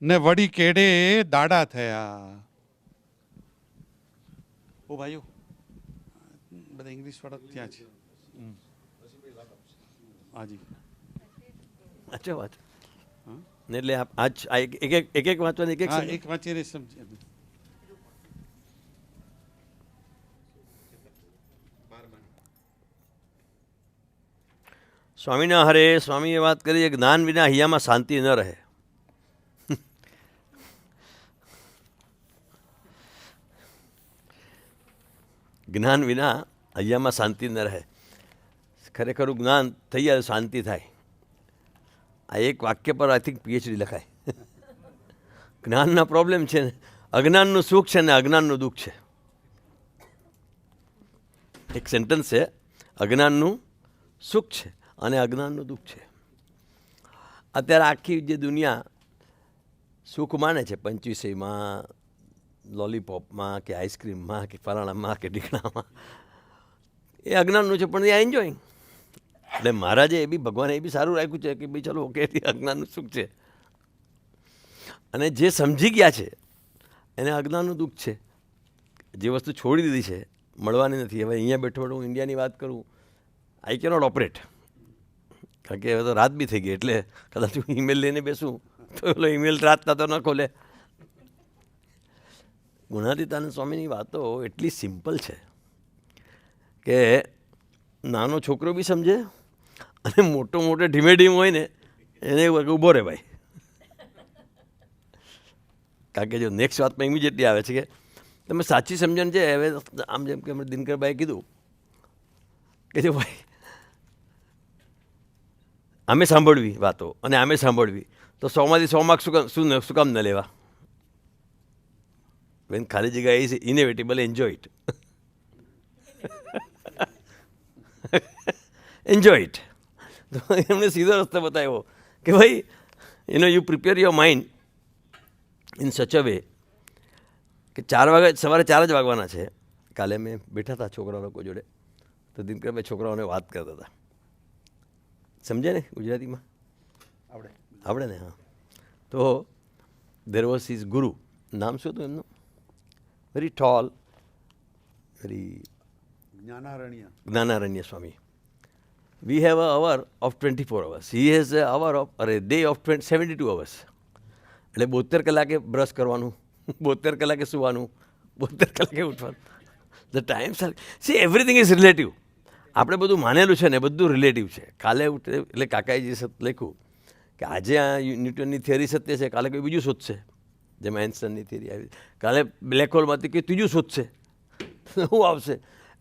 ને વળી કેડે દાડા થયા. ઓ ભાઈઓ બધા ઇંગ્લિશ વાળા ત્યાં છે. હાજી અચ્છા વાત હા ને એટલે આજ આ એક એક વાંચવાની એક હા એક એક વાંચીને સમજે. સ્વામીના હરે સ્વામીએ વાત કરી જ્ઞાન વિના હૈયામાં શાંતિ ન રહે. જ્ઞાન વિના હૈયામાં શાંતિ ન રહે. ખરેખરું જ્ઞાન થઈ જાય શાંતિ થાય. આ એક વાક્ય પર આઈ થિંક પીએચડી લખાય. જ્ઞાનના પ્રોબ્લેમ છે ને અજ્ઞાનનું સુખ છે ને અજ્ઞાનનું દુઃખ છે. એક સેન્ટન્સ છે, અજ્ઞાનનું સુખ છે અને અજ્ઞાનનું દુઃખ છે. અત્યારે આખી જે દુનિયા સુખ માને છે પંચવીસમાં, લોલીપોપમાં કે આઈસ્ક્રીમમાં કે ફલાણામાં કે ઢીકણામાં, એ અજ્ઞાનનું છે પણ એ એન્જોઈંગ. એટલે મહારાજે એ બી ભગવાને એ બી સારું રાખ્યું છે કે ભાઈ ચલો ઓકે અજ્ઞાનનું સુખ છે. અને જે સમજી ગયા છે એને અજ્ઞાનનું દુઃખ છે. જે વસ્તુ છોડી દીધી છે મળવાની નથી. હવે અહીંયા બેઠો બેઠો હું ઇન્ડિયાની વાત કરું, આઈ કેનોટ ઓપરેટ, કારણ કે હવે તો રાત બી થઈ ગઈ. એટલે કદાચ હું ઈમેલ લઈને બેસું તો પેલો ઈમેલ રાતના તો ન ખોલે. ગુણાતીતાનંદ સ્વામીની વાતો એટલી સિમ્પલ છે કે નાનો છોકરો બી સમજે અને મોટો મોટો ધીમે ધીમે હોય ને એને ઊભો રહે ભાઈ. કારણ કે જો નેક્સ્ટ વાતમાં ઇમિડિયેટલી આવે છે કે તમે સાચી સમજણ છે. હવે આમ જેમ કે અમે દિનકરભાઈએ કીધું કે જો ભાઈ અમે સાંભળવી વાતો અને અમે સાંભળવી તો 100માંથી 100 માર્ક શું કામ ન લેવા? વેન ખાલી જગ્યા is inevitable, enjoy it. Enjoy it. તો એમણે સીધો રસ્તો બતાવ્યો કે ભાઈ you prepare your mind in such a way કે 4 વાગે સવારે 4 જ વાગવાના છે. કાલે મેં બેઠા હતા છોકરા લોકો જોડે તો દિનકરભાઈ છોકરાઓને વાત કરતા હતા. સમજે ને ગુજરાતીમાં? આવડે ને? હા. તો દેર વોઝ હિઝ ગુરુ. નામ શું હતું એમનું? Very tall, very Gyanaranya Swami. We have a hour of 24 hours. He has a hour of day of 72 hours. એટલે 72 કલાકે બ્રશ કરવાનું, 72 કલાકે સુવાનું, 72 કલાકે ઉઠવાનું. The times are see everything is relative. આપણે બધું માનેલું છે ને બધું રિલેટિવ છે. કાલે એટલે કાકાએ જે લખ્યું કે આજે આ ન્યૂટનની થિયરી સત્ય છે, કાલે કોઈ બીજું શોધશે. જેમ આઇન્સ્ટાઈનની થિયરી આવી, કાલે બ્લેક હોલમાંથી કોઈ ત્રીજું શોધશે. શું આવશે?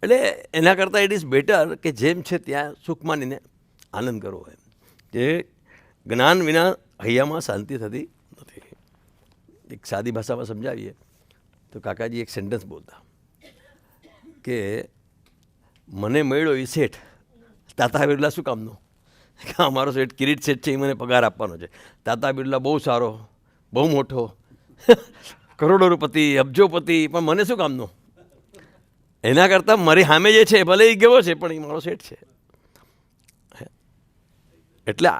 એટલે એના કરતાં ઇટ ઇઝ બેટર કે જેમ છે ત્યાં સુખ માનીને આનંદ કરવો એમ. કે જ્ઞાન વિના હૈયામાં શાંતિ થતી નથી. એક સાદી ભાષામાં સમજાવીએ તો કાકાજી એક સેન્ટન્સ બોલતા કે મને મળ્યો એ શેઠ તાતા બિરલા શું કામનો? કે અમારો શેઠ કિરીટ શેઠ છે, એ મને પગાર આપવાનો છે. તાતા બિરલા બહુ સારો, બહુ મોટો, કરોડોપતિ, અબજોપતિ, પણ મને શું કામનો? એના કરતાં મારી સામે જે છે ભલે એ ગયો છે પણ એ મારો શેઠ છે. એટલે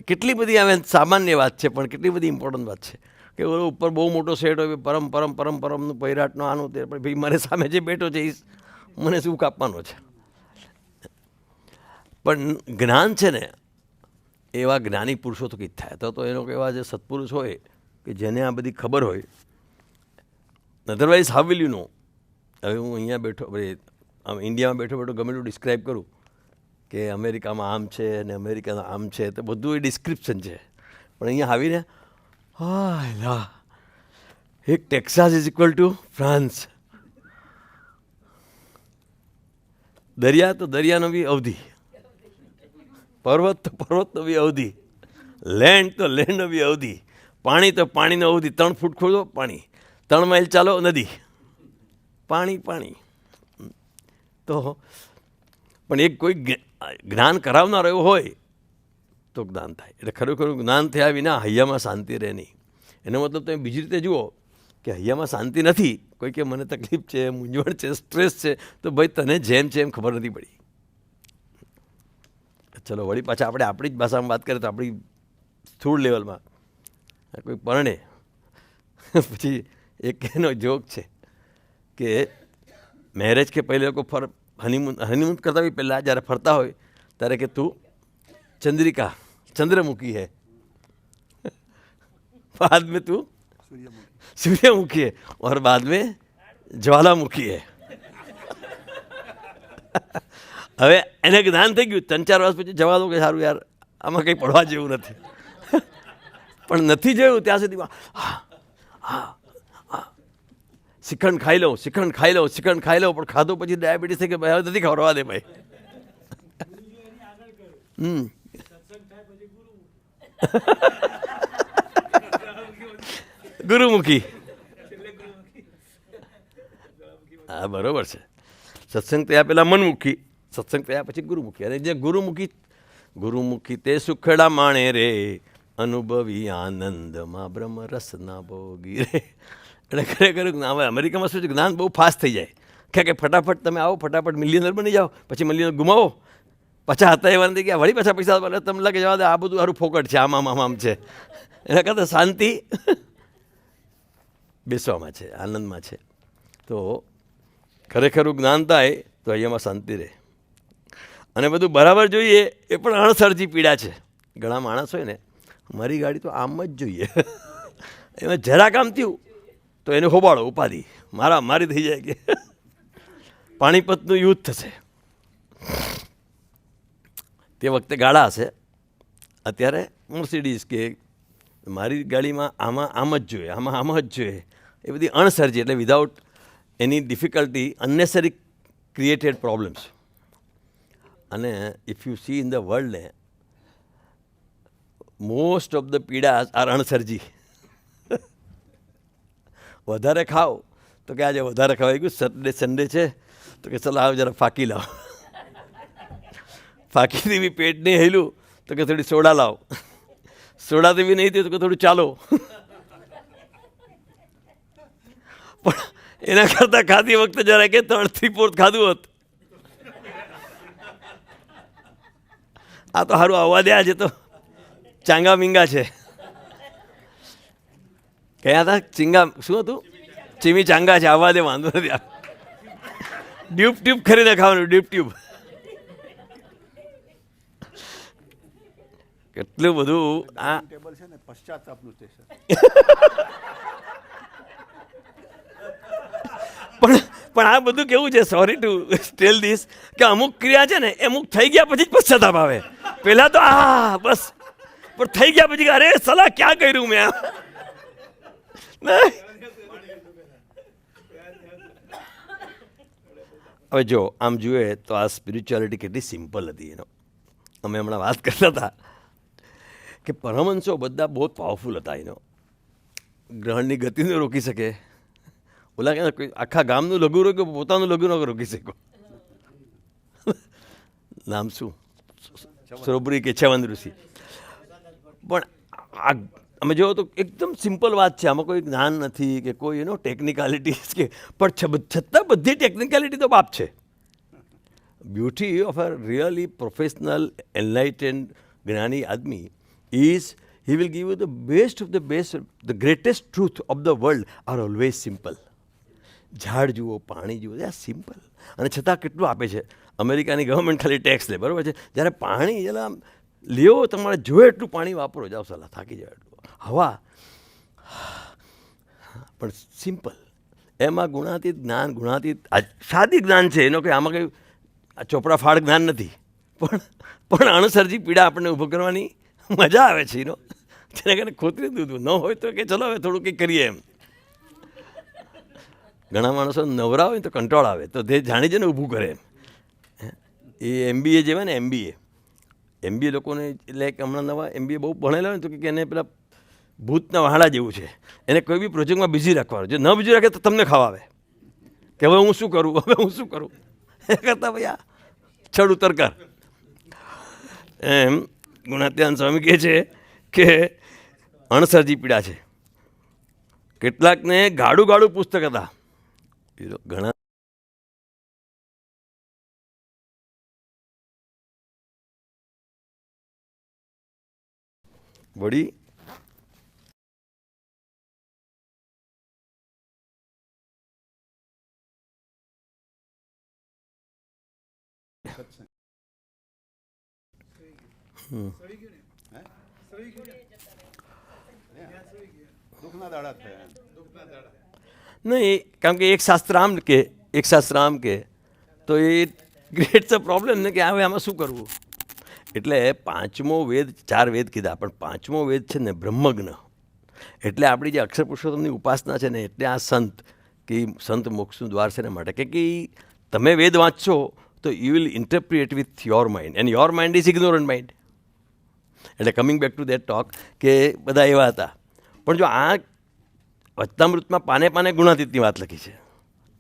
કેટલી બધી આવે સામાન્ય વાત છે પણ કેટલી બધી ઇમ્પોર્ટન્ટ વાત છે કે ઉપર બહુ મોટો શેઠ હોય, પરમનું પૈરાટનો આનું તે, પણ ભાઈ મારી સામે જે બેઠો છે એ મને સુખ આપવાનો છે. પણ જ્ઞાન છે ને એવા જ્ઞાની પુરુષો તો કંઈક થાય તો એનો એવા જે સત્પુરુષ હોય કે જેને આ બધી ખબર હોય. Otherwise how will you know? હવે હું અહીંયા બેઠો, ઇન્ડિયામાં બેઠો બેઠો ગમે એટલું ડિસ્ક્રાઇબ કરું કે અમેરિકામાં આમ છે ને અમેરિકામાં આમ છે, તો બધું એ ડિસ્ક્રિપ્શન છે. પણ અહીંયા આવીને હા એક Texas is equal to France. દરિયા તો દરિયાનો બી અવધિ, પર્વત તો પર્વતનો બી અવધિ, લેન્ડ તો લેન્ડનો બી અવધિ, પાણી તો પાણીનો અવધિ. 3 ફૂટ ખોદો પાણી, 3 માઇલ ચાલો નદી, પાણી પાણી. તો પણ એક કોઈ જ્ઞાન કરાવનાર એવો હોય તો જ્ઞાન થાય. એટલે ખરેખર જ્ઞાન થયા વિના હૈયામાં શાંતિ રહે નહીં. એનો મતલબ તમે બીજી રીતે જુઓ કે હૈયામાં શાંતિ નથી. કોઈ કે મને તકલીફ છે, મૂંઝવણ છે, સ્ટ્રેસ છે, તો ભાઈ તને જેમ છે એમ ખબર નથી પડી. ચલો વળી પાછા આપણે આપણી જ ભાષામાં વાત કરીએ તો આપણી સ્થૂળ લેવલમાં કોઈ પરણે પછી એક એનો જોક છે કે મેરેજ કે પહેલે લોકો હનીમૂન કરતા બી પહેલાં જ્યારે ફરતા હોય ત્યારે કે તું चंद्रिका चंद्रमुखी है, बाद में तू सूर्यमुखी है और बाद में ज्वालामुखी है. હવે એને જ્ઞાન થઈ ગયું 3-4 વર્ષ પછી જવા દો કે સારું યાર આમાં કંઈ પડવા જેવું નથી. પણ નથી જોયું ત્યાં સુધીમાં શ્રીખંડ ખાઈ લઉં શ્રીખંડ ખાઈ લઉં શ્રીખંડ ખાઈ લઉં પણ ખાધું પછી ડાયાબિટીસ થઈ કે ભાઈ હવે નથી ખવડાવવા દે ભાઈ. ગુરુમુખી. હા બરોબર છે. સત્સંગ થયા પહેલાં મનમુખી, સત્સંગ થયા પછી ગુરુમુખી. અને જે ગુરુમુખી તે સુખડા માણે રે, અનુભવી આનંદમાં બ્રહ્મ રસના ભોગી રે. એટલે ખરેખર હવે અમેરિકામાં શું છે, જ્ઞાન બહુ ફાસ્ટ થઈ જાય કે ફટાફટ તમે આવો, ફટાફટ મિલિયનર બની જાઓ, પછી મિલિયનર ગુમાવો, પાછા હતા એવા નથી ગયા, વળી પાછા પૈસા બને, તમને લાગે જવા દે આ બધું સારું ફોકટ છે, આમ છે. એના કરતાં શાંતિ બેસવામાં છે, આનંદમાં છે. તો ખરેખરું જ્ઞાન થાય તો અહીંયામાં શાંતિ રહે. અને બધું બરાબર જોઈએ એ પણ અણસરજી પીડા છે. ઘણા માણસ હોય ને, મારી ગાડી તો આમ જ જોઈએ, એમાં જરા કામ થયું તો એને હોબાળો ઉપાધિ, મારી થઈ જાય કે પાણીપતનું યુદ્ધ થશે. તે વખતે ગાળા હશે, અત્યારે મર્સિડીઝ કે મારી ગાડીમાં આમ જ જોઈએ, આમ જ જોઈએ. એ બધી અણસરજી, એટલે without any difficulty unnecessary created problems. અને if you see in the world, most of the પીડા આર અણસરજી. વધારે ખાઓ તો કે આજે વધારે ખવાઈ ગયું, સેટરડે સન્ડે છે તો કે ચલો આવ જરા ફાકી લાવો. ફાકીથી બી પેટ નહીં હેલું તો કે થોડી સોડા લાવો, સોડાથી બી નહીં થયું તો કે થોડું ચાલો. પણ એના કરતાં ખાતી વખતે જરા કે 3/4 ખાધું હોત. આ તો સારું આવવા દે, આજે તો ચાંગા મીંગા છે. કયા હતા ચીંગા, શું હતું, ચીમી ચાંગા છે, આવવા દે, વાંધો નથી. ટ્યુબ ખરીને ખાવાનું, ટ્યુબ. કેટલું બધું આ ટેબલ છે ને પશ્ચાતાપનું સ્ટેશન. પણ આ બધું કેવું છે, સોરી ટુ ટેલ ધીસ, કે અમુક ક્રિયા છે ને અમુક થઈ ગયા પછી જ પશ્ચાતાપ આવે. પહેલાં તો બસ, પણ થઈ ગયા પછી અરે સલાહ ક્યાં કર્યું મેં. હવે જો આમ જોઈએ તો આ સ્પિરિચ્યુઆલિટી કેટલી સિમ્પલ હતી. એનો અમે હમણાં વાત કરતા હતા કે પરમહંસો બધા બહુ પાવરફુલ હતા. એનો ગ્રહણની ગતિને રોકી શકે, ઓલા કે આખા ગામનું લઘુ રોક્યું, પોતાનું લઘુ ન રોકી શકો. નામ શું, શ્રોબરી કે છવન ઋષિ. પણ આ અમે જોવો તો એકદમ સિમ્પલ વાત છે, આમાં કોઈ જ્ઞાન નથી કે કોઈ ટેકનિકાલિટીઝ કે, પણ છતાં બધી ટેકનિકાલિટી તો બાપ છે. Beauty of a really professional enlightened જ્ઞાની આદમી is he will give you the best of the best, the greatest truth of the world are always simple. ઝાડ જુઓ, પાણી જુઓ, આ સિમ્પલ. અને છતાં કેટલું આપે છે. અમેરિકાની ગવર્મેન્ટ ખાલી ટેક્સ લે, બરાબર છે. જ્યારે પાણી જરા લેવો, તમારે જોઈએ એટલું પાણી વાપરો, જાઓ સલાહ થાકી જાય એટલું. હવા પણ સિમ્પલ. એમાં ગુણાતીત જ્ઞાન, ગુણાતીત સાદી જ્ઞાન છે. એનો કંઈ આમાં કંઈ ચોપડા ફાળ જ્ઞાન નથી, પણ અણસરજી પીડા આપણને ઊભો કરવાની મજા આવે છે. જેને કારણે ખોતરી દીધું ન હોય તો કે ચલો હવે થોડું કંઈક કરીએ એમ. ઘણા માણસો નવરા હોય તો કંટ્રોલ આવે, તો તે જાણી જઈને ઊભું કરે એમ. એ MBA જેવાય ને, MBA લોકોને, એટલે કે હમણાં નવા MBA બહુ ભણેલા હોય ને તો કે એને પેલા ભૂતના વહાડા જેવું છે. એને કોઈ બી પ્રોજેક્ટમાં બિઝી રાખવાનું, જો ન બિઝી રાખે તો તમને ખાવા આવે કે હવે હું શું કરું. એ કરતાં ભાઈ આ છડ ઉતર કર એમ. ગુણાત્યાન સ્વામી કહે છે કે અણસરજી પીડા છે. કેટલાકને ગાડું પુસ્તક હતા, ઘણા વળી દુઃખના દાડા થયા. નહીં, કારણ કે એક શાસ્ત્ર આમ કે એક શાસ્ત્ર આમ કે તો એ ક્રિએટ્સ અ પ્રોબ્લેમ ને કે હવે આમાં શું કરવું. એટલે પાંચમો વેદ, 4 વેદ કીધા, પણ પાંચમો વેદ છે ને બ્રહ્મજ્ઞ. એટલે આપણી જે અક્ષર પુરુષોત્તમની ઉપાસના છે ને, એટલે આ સંત કે સંત મોક્ષનું દ્વાર છે ને માટે કે તમે વેદ વાંચશો તો you will interpret with your mind, and your mind is ignorant mind. એટલે coming back to that talk કે બધા એવા હતા. પણ જો આ વચનામૃતમાં પાને પાને ગુણાતીતની વાત લખી છે,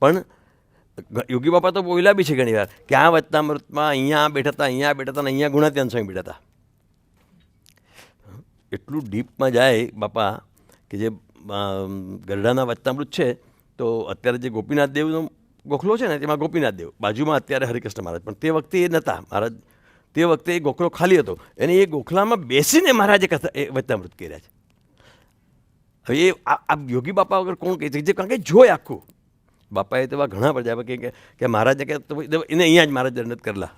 પણ યોગી બાપા તો બોલ્યા બી છે ઘણી વાર કે આ વચનામૃતમાં અહીંયા બેઠા હતા, અહીંયા બેઠા હતા અને અહીંયા ગુણાતીતાન સ્વામી બેઠા હતા. એટલું ડીપમાં જાય બાપા કે જે ગરડાના વચનામૃત છે, તો અત્યારે જે ગોપીનાથ દેવનો ગોખલો છે ને, તેમાં ગોપીનાથ દેવ, બાજુમાં અત્યારે હરિકૃષ્ણ મહારાજ, પણ તે વખતે એ નહોતા મહારાજ. તે વખતે એ ગોખલો ખાલી હતો અને એ ગોખલામાં બેસીને મહારાજે કથા એ વચનામૃત કર્યા છે. હવે એ આ યોગી બાપા વગર કોણ કહે છે, જે કારણ કે જોઈ આખું બાપાએ તો એવા ઘણા બધા કે મહારાજે કે એને અહીંયા જ મહારાજ દંડત કરેલા.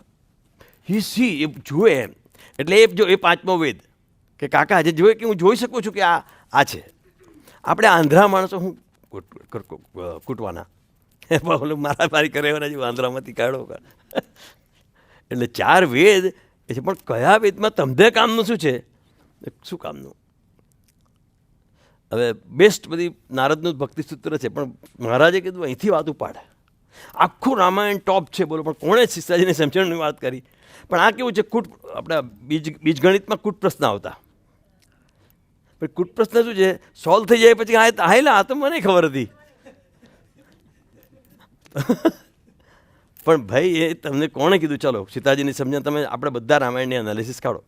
હી સી એ જુએ એમ. એટલે એ જો એ પાંચમો વેદ કે કાકા જે જોએ કે હું જોઈ શકું છું કે આ છે. આપણે આંધ્રા માણસો હું કૂટવાના મારા મારી કરેવાના જેવું આંધ્રામાંથી કાઢો. એટલે 4 વેદ એ છે, પણ કયા વેદમાં તમને કામનું શું છે, શું કામનું. હવે બેસ્ટ બધી નારદનું ભક્તિ સૂત્ર છે, પણ મહારાજે કીધું અહીંથી વાત ઉપાડે. આખું રામાયણ ટોપ છે, બોલો, પણ કોણે સીતાજીને સમજણની વાત કરી. પણ આ કેવું છે, આપણા બીજગણિતમાં કૂટ પ્રશ્ન આવતા. પણ કૂટ પ્રશ્ન શું છે, સોલ્વ થઈ જાય પછી હાયલા આ તો મને ખબર હતી. પણ ભાઈ એ તમને કોણે કીધું ચાલો સીતાજીની સમજણ તમે આપણે બધા રામાયણની એનાલિસિસ કાઢો.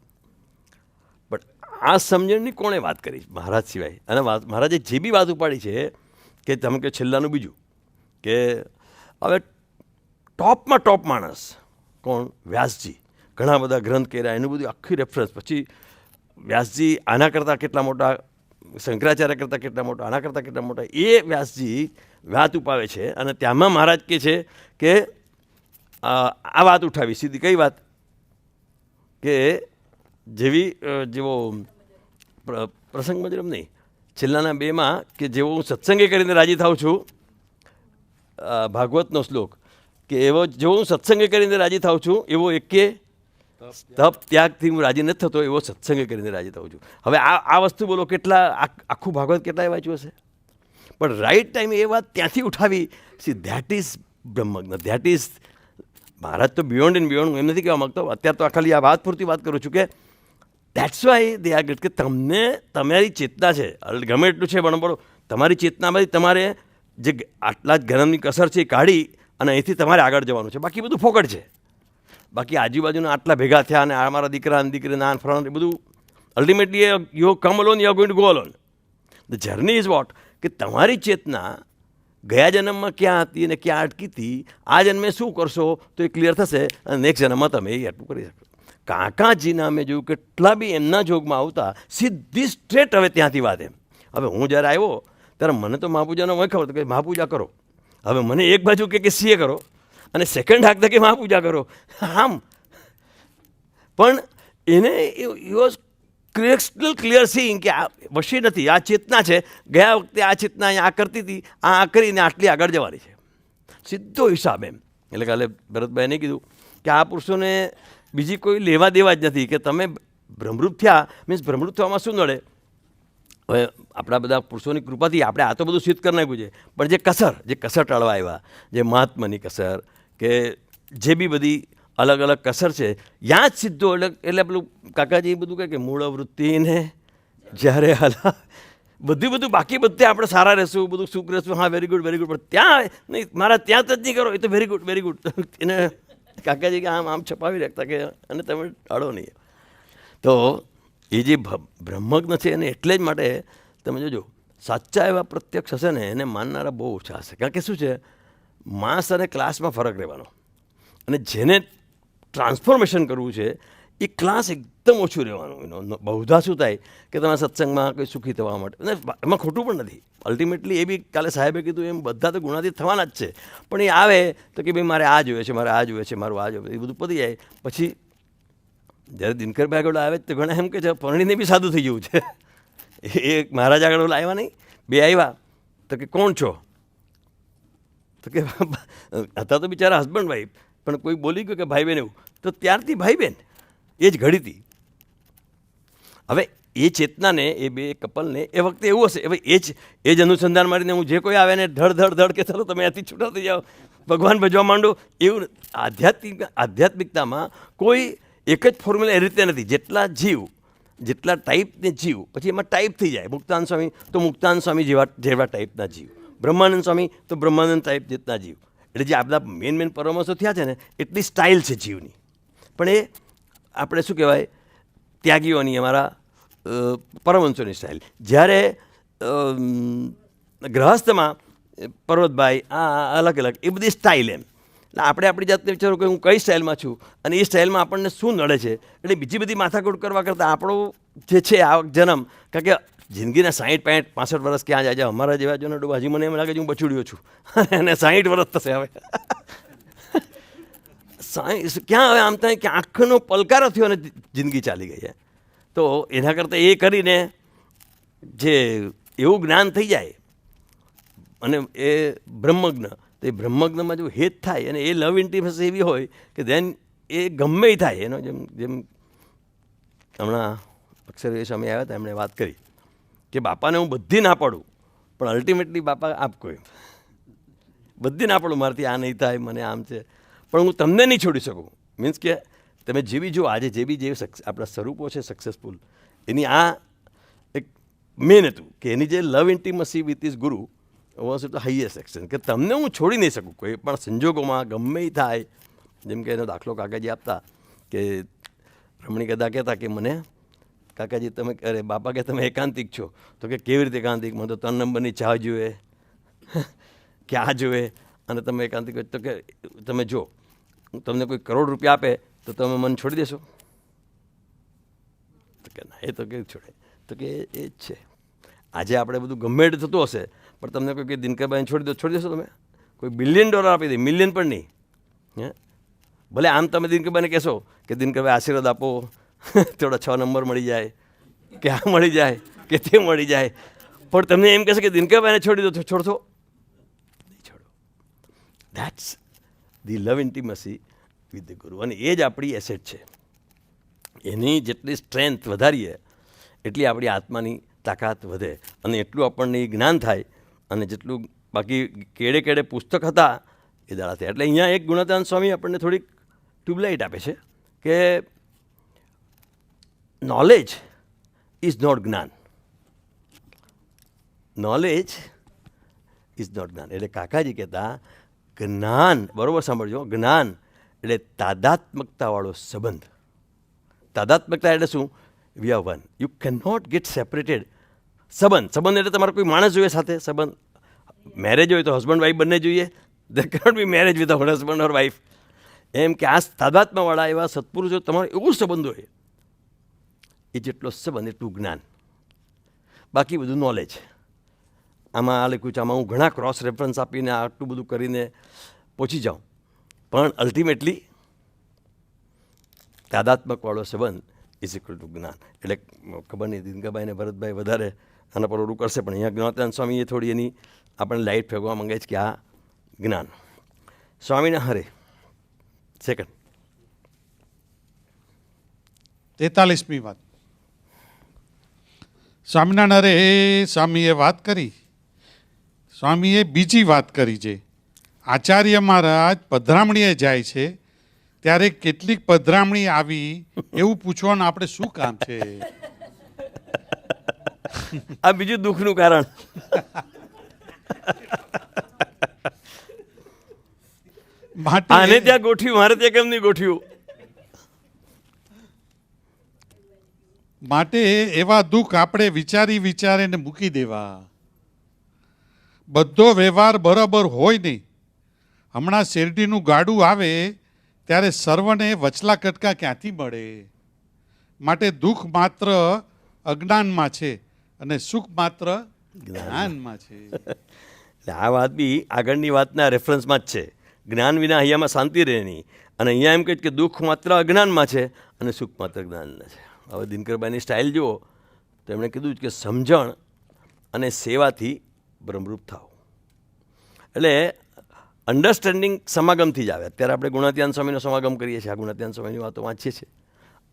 પણ આ સમજણની કોણે વાત કરી મહારાજ સિવાય. અને મહારાજે જે બી વાત ઉપાડી છે કે તમે કે છેલ્લાનું બીજું કે હવે ટોપમાં ટોપ માણસ કોણ, વ્યાસજી. ઘણા બધા ગ્રંથ કર્યા, એનું બધું આખી રેફરન્સ. પછી વ્યાસજી આના કરતાં કેટલા મોટા, શંકરાચાર્ય કરતાં કેટલા મોટા, આના કરતાં કેટલા મોટા, એ વ્યાસજી વાત ઉપાવે છે. અને ત્યાંમાં મહારાજ કહે છે કે આ વાત ઉઠાવી સીધી. કઈ વાત? કે જેવો પ્રસંગ મજરમ નહીં, છેલ્લાના 2માં કે જેવો હું સત્સંગે કરીને રાજી થાઉં છું, ભાગવતનો શ્લોક કે એવો જેવો હું સત્સંગે કરીને રાજી થાઉં છું, એવો એકે તપ ત્યાગથી હું રાજી નથી થતો, એવો સત્સંગે કરીને રાજી થાઉં છું. હવે આ વસ્તુ બોલો કેટલા આખું ભાગવત કેટલાય વાંચ્યું હશે, પણ રાઈટ ટાઈમે એ વાત ત્યાંથી ઉઠાવી. સી ધેટ ઇઝ બ્રહ્મજ્ઞ, ધેટ ઇઝ મહારાજ. તો બિયોન્ડ એન્ડ બિયોન્ડ હું એમ નથી કહેવા માગતો, અત્યારે તો ખાલી આ વાત પૂરતી વાત કરું છું કે that's why they are great. કે તમને તમારી ચેતના છે, ગમે એટલું છે પણ બોલો, તમારી ચેતનામાંથી તમારે જે આટલા જ ગરમની કસર છે એ કાઢી અને અહીંથી તમારે આગળ જવાનું છે. બાકી બધું ફોકટ છે. બાકી આજુબાજુના આટલા ભેગા થયા અને આ મારા દીકરા અને દીકરી નાન ફરણ એ બધું ultimately you come alone, you are going to go alone. The journey is what કે તમારી ચેતના ગયા જન્મમાં ક્યાં હતી અને ક્યાં અટકી હતી, આ જન્મે શું કરશો તો એ ક્લિયર થશે અને નેક્સ્ટ જન્મમાં તમે એ એટલું કરી શકો. કાકાજીના મેં જોયું કેટલા બી એમના જોગમાં આવતા સીધી સ્ટ્રેટ હવે ત્યાંથી વાત એમ. હવે હું જ્યારે આવ્યો ત્યારે મને તો મહાપૂજાનો હોય ખબર કે મહાપૂજા કરો. હવે મને એક બાજુ કે સીએ કરો અને સેકન્ડ હાક કે મહાપૂજા કરો આમ. પણ એને વોઝ ક્રિસ્ટલ ક્લિયર સીઈંગ કે આ વશી નથી, આ ચેતના છે. ગયા વખતે આ ચેતના આ કરતી હતી, આ કરીને આટલી આગળ જવાની છે. સીધો હિસાબ એમ. એટલે કાલે ભરતભાઈને કીધું કે આ પુરુષોને બીજી કોઈ લેવા દેવા જ નથી કે તમે ભ્રમરૂપ થયા. મીન્સ ભ્રમરૂપ થવામાં શું નડે? હવે આપણા બધા પુરુષોની કૃપાથી આપણે આ તો બધું સિદ્ધ કરી નાખ્યું છે, પણ જે કસર ટાળવા આવ્યા, જે મહાત્માની કસર કે જે બી બધી અલગ અલગ કસર છે, ત્યાં જ સીધો એટલે પેલું કાકાજી બધું કહે કે મૂળ વૃત્તિને જ્યારે હાલા બધું બાકી બધે આપણે સારા રહેશું, બધું સુખ રહેશું, હા વેરી ગુડ વેરી ગુડ. પણ ત્યાં નહીં, મારા ત્યાં જ નહીં કરો, એ તો વેરી ગુડ વેરી ગુડ. એને કાકાજી કે આમ છપાવી રાખતા કે અને તમે ટાળો નહીં. તો એ જે બ્રહ્મજ્ઞ છે એને એટલે જ માટે તમે જોજો સાચા એવા પ્રત્યક્ષ હશે ને એને માનનારા બહુ ઓછા હશે. કારણ કે શું છે, માસ અને ક્લાસમાં ફરક રહેવાનો. અને જેને ટ્રાન્સફોર્મેશન કરવું છે એ ક્લાસ એકદમ ઓછું રહેવાનું. એનો બહુધા શું થાય કે તમે સત્સંગમાં કોઈ સુખી થવા માટે, અને એમાં ખોટું પણ નથી. અલ્ટિમેટલી એ બી કાલે સાહેબે કીધું એમ બધા તો ગુણાતીત થવાના જ છે, પણ એ આવે તો કે ભાઈ મારે આ જોઈએ છે, મારે આ જોઈએ છે, મારું આ જોઈએ, એ બધું પતી જાય પછી જ્યારે દિનકરભાઈ આગળ આવે તો ઘણા એમ કે છે પરણીને બી સાદું થઈ ગયું છે. એ મહારાજ આગળ આવ્યા નહીં, બે આવ્યા તો કે કોણ છો, તો કે હતા તો બિચારા હસબન્ડ વાઈફ, પણ કોઈ બોલી ગયું કે ભાઈ બહેન એવું, તો ત્યારથી ભાઈ બહેન એ જ ઘડી હતી. હવે એ ચેતનાને એ બે કપલને એ વખતે એવું હશે હવે એ જ અનુસંધાન મારીને હું જે કોઈ આવે ને ધડ કે ચાલો તમે આથી છૂટા થઈ જાઓ, ભગવાન ભજવા માંડો, એવું આધ્યાત્મિકતામાં કોઈ એક જ ફોર્મ્યુલા એ રીતે નથી. જેટલા જીવ, જેટલા ટાઈપને જીવ, પછી એમાં ટાઈપ થઈ જાય. મુક્તાનંદ સ્વામી તો મુક્તાનંદ સ્વામી જેવા ટાઈપના જીવ, બ્રહ્માનંદ સ્વામી તો બ્રહ્માનંદ ટાઈપ જેટલા જીવ. એટલે જે આપણા મેન પરમહંસો થયા છે ને એટલી સ્ટાઇલ છે જીવની. પણ એ આપણે શું કહેવાય ત્યાગીઓની, અમારા પરમહંસોની સ્ટાઇલ. જ્યારે ગ્રહસ્થમાં પર્વતભાઈ આ અલગ અલગ એ બધી સ્ટાઇલ એમ. એટલે આપણે આપણી જાતને વિચારો કે હું કઈ સ્ટાઇલમાં છું અને એ સ્ટાઇલમાં આપણને શું નડે છે. એટલે બીજી બધી માથાકૂટ કરવા કરતાં આપણો જે છે આ જન્મ, કારણ કે જિંદગીના 60, 65, 65 વર્ષ ક્યાં જાય છે. અમારા જેવા જો નડું હજી મને એમ લાગે છે હું બછુડ્યો છું અને 60 વર્ષ થશે હવે. ક્યાં હવે આમ થાય કે આંખનો પલકારો થયો અને જિંદગી ચાલી ગઈ છે. તો એના કરતાં એ કરીને જે એવું જ્ઞાન થઈ જાય અને એ બ્રહ્મજ્ઞ, તો એ બ્રહ્મજ્ઞમાં જો હેત થાય અને એ લવ ઇન્ટિમસી એવી હોય કે ધેન એ ગમે થાય. એનો જેમ હમણાં અક્ષરભાઈ સ્વામી આવ્યા હતા, એમણે વાત કરી કે બાપાને હું બધી ના પાડું, પણ અલ્ટિમેટલી બાપા આપકો એમ બધી ના પાડું, મારાથી આ નહીં થાય, મને આમ છે, પણ હું તમને નહીં છોડી શકું. મીન્સ કે તમે જે બી જો આજે જે બી જે આપણા સ્વરૂપો છે સક્સેસફુલ, એની આ એક મેન હતું કે એની જે લવ ઇન્ટિમસી વિથ ઇઝ ગુરુ was it the highest action, કે તમને હું છોડી નહીં શકું કોઈ પણ સંજોગોમાં, ગમે એ થાય. જેમ કે એનો દાખલો કાકાજી આપતા કે રમણી કદા કહેતા કે મને કાકાજી તમે, અરે બાપા કે તમે એકાંતિક છો, તો કે કેવી રીતે એકાંતિક, મને તો 3 નંબરની ચા જોઈએ કે આ જોઈએ, અને તમે એકાંતિક તો કે તમે જો તમને કોઈ કરોડ રૂપિયા આપે તો તમે મને છોડી દેશો, તો કે ના, એ તો કેવું છોડે, તો કે એ જ છે. આજે આપણે બધું ગમે તે થતું હશે, પણ તમને કોઈ કે દિનકરભાઈને છોડી દેશો તમે? કોઈ $1 બિલિયન આપી દે, મિલિયન પણ નહીં. હે ભલે આમ તમે દિનકરભાઈને કહેશો કે દિનકરભાઈ આશીર્વાદ આપો, થોડા 6 નંબર મળી જાય કે આ મળી જાય કે તે મળી જાય, પણ તમને એમ કહેશે કે દિનકરભાઈને છોડી દો, તો છોડશો નહીં? છોડો. That's the love intimacy with the ગુરુ. અને એ જ આપણી એસેટ છે. એની જેટલી સ્ટ્રેન્થ વધારીએ એટલી આપણી આત્માની તાકાત વધે અને એટલું આપણને જ્ઞાન થાય. અને જેટલું બાકી કેડે કેડે પુસ્તક હતા એ દાડા થયા. એટલે અહીંયા એક ગુણાતીતાનંદ સ્વામી આપણને થોડીક ટ્યુબલાઇટ આપે છે કે નોલેજ ઇઝ નોટ જ્ઞાન, નોલેજ ઇઝ નોટ જ્ઞાન. એટલે કાકાજી કહેતા જ્ઞાન, બરાબર સાંભળજો, જ્ઞાન એટલે તાદાત્મકતાવાળો સંબંધ. તાદાત્મકતા એટલે શું? We are one, you can not get separated. સંબંધ એટલે તમારે કોઈ માણસ જોઈએ સાથે સંબંધ. મેરેજ હોય તો હસબન્ડ વાઈફ બંને જોઈએ. There cannot be marriage without husband or wife. એમ કે આ તાદાત્મ્યવાળા એવા સત્પુરુષો તમારો એવું સંબંધ હોય, એ જેટલો સંબંધ એટલું જ્ઞાન, બાકી બધું નોલેજ. આમાં આ લખ્યું છે, આમાં હું ઘણા ક્રોસ રેફરન્સ આપીને આટલું બધું કરીને પહોંચી જાઉં, પણ અલ્ટિમેટલી તાદાત્મકવાળો સંબંધ ઇઝ ઇક્વલ ટુ જ્ઞાન. એટલે ખબર નહીં દિનકરભાઈ ને ભરતભાઈ વધારે આના પર ઓરું કરશે, પણ અહીંયા જ્ઞાનદાન સ્વામીએ થોડી એની આપણને લાઇટ ફેંકવા માંગે છે કે આ જ્ઞાન. સ્વામીના હરે સેકન્ડ 43મી વાત. સ્વામિનારાયણ હરે સ્વામીએ વાત કરી. સ્વામીએ બીજી વાત કરી છે. આચાર્ય મહારાજ પધરામણીએ જાય છે ત્યારે કેટલીક પધરામણી આવી એવું પૂછવાનું આપણે શું કામ છે? આ બીજું દુઃખનું કારણ. આને ત્યાં ગોઠવ્યું, મારે ત્યાં કેમ નહીં ગોઠવ્યું? માટે એવા દુઃખ આપણે વિચારી વિચારીને મૂકી દેવા. બધો વ્યવહાર બરાબર હોય નહીં. હમણાં શેરડીનું ગાડું આવે ત્યારે સર્વને વચલા કટકા ક્યાંથી મળે? માટે દુઃખ માત્ર અજ્ઞાનમાં છે અને સુખ માત્ર જ્ઞાનમાં છે. એટલે આ વાત બી આગળની વાતના રેફરન્સમાં જ છે. જ્ઞાન વિના અહીંયામાં શાંતિ રહે નહીં. અને અહીંયા એમ કહે કે દુઃખ માત્ર અજ્ઞાનમાં છે અને સુખ માત્ર જ્ઞાનના છે. હવે દિનકરભાઈની સ્ટાઇલ જુઓ તો એમણે કીધું કે સમજણ અને સેવાથી બ્રહ્મરૂપ થાવ. એટલે અન્ડરસ્ટેન્ડિંગ સમાગમથી જ આવે. અત્યારે આપણે ગુણાત્યાન સ્વામીનો સમાગમ કરીએ છીએ, આ ગુણાત્યાન સ્વામીની વાતો વાંચીએ છીએ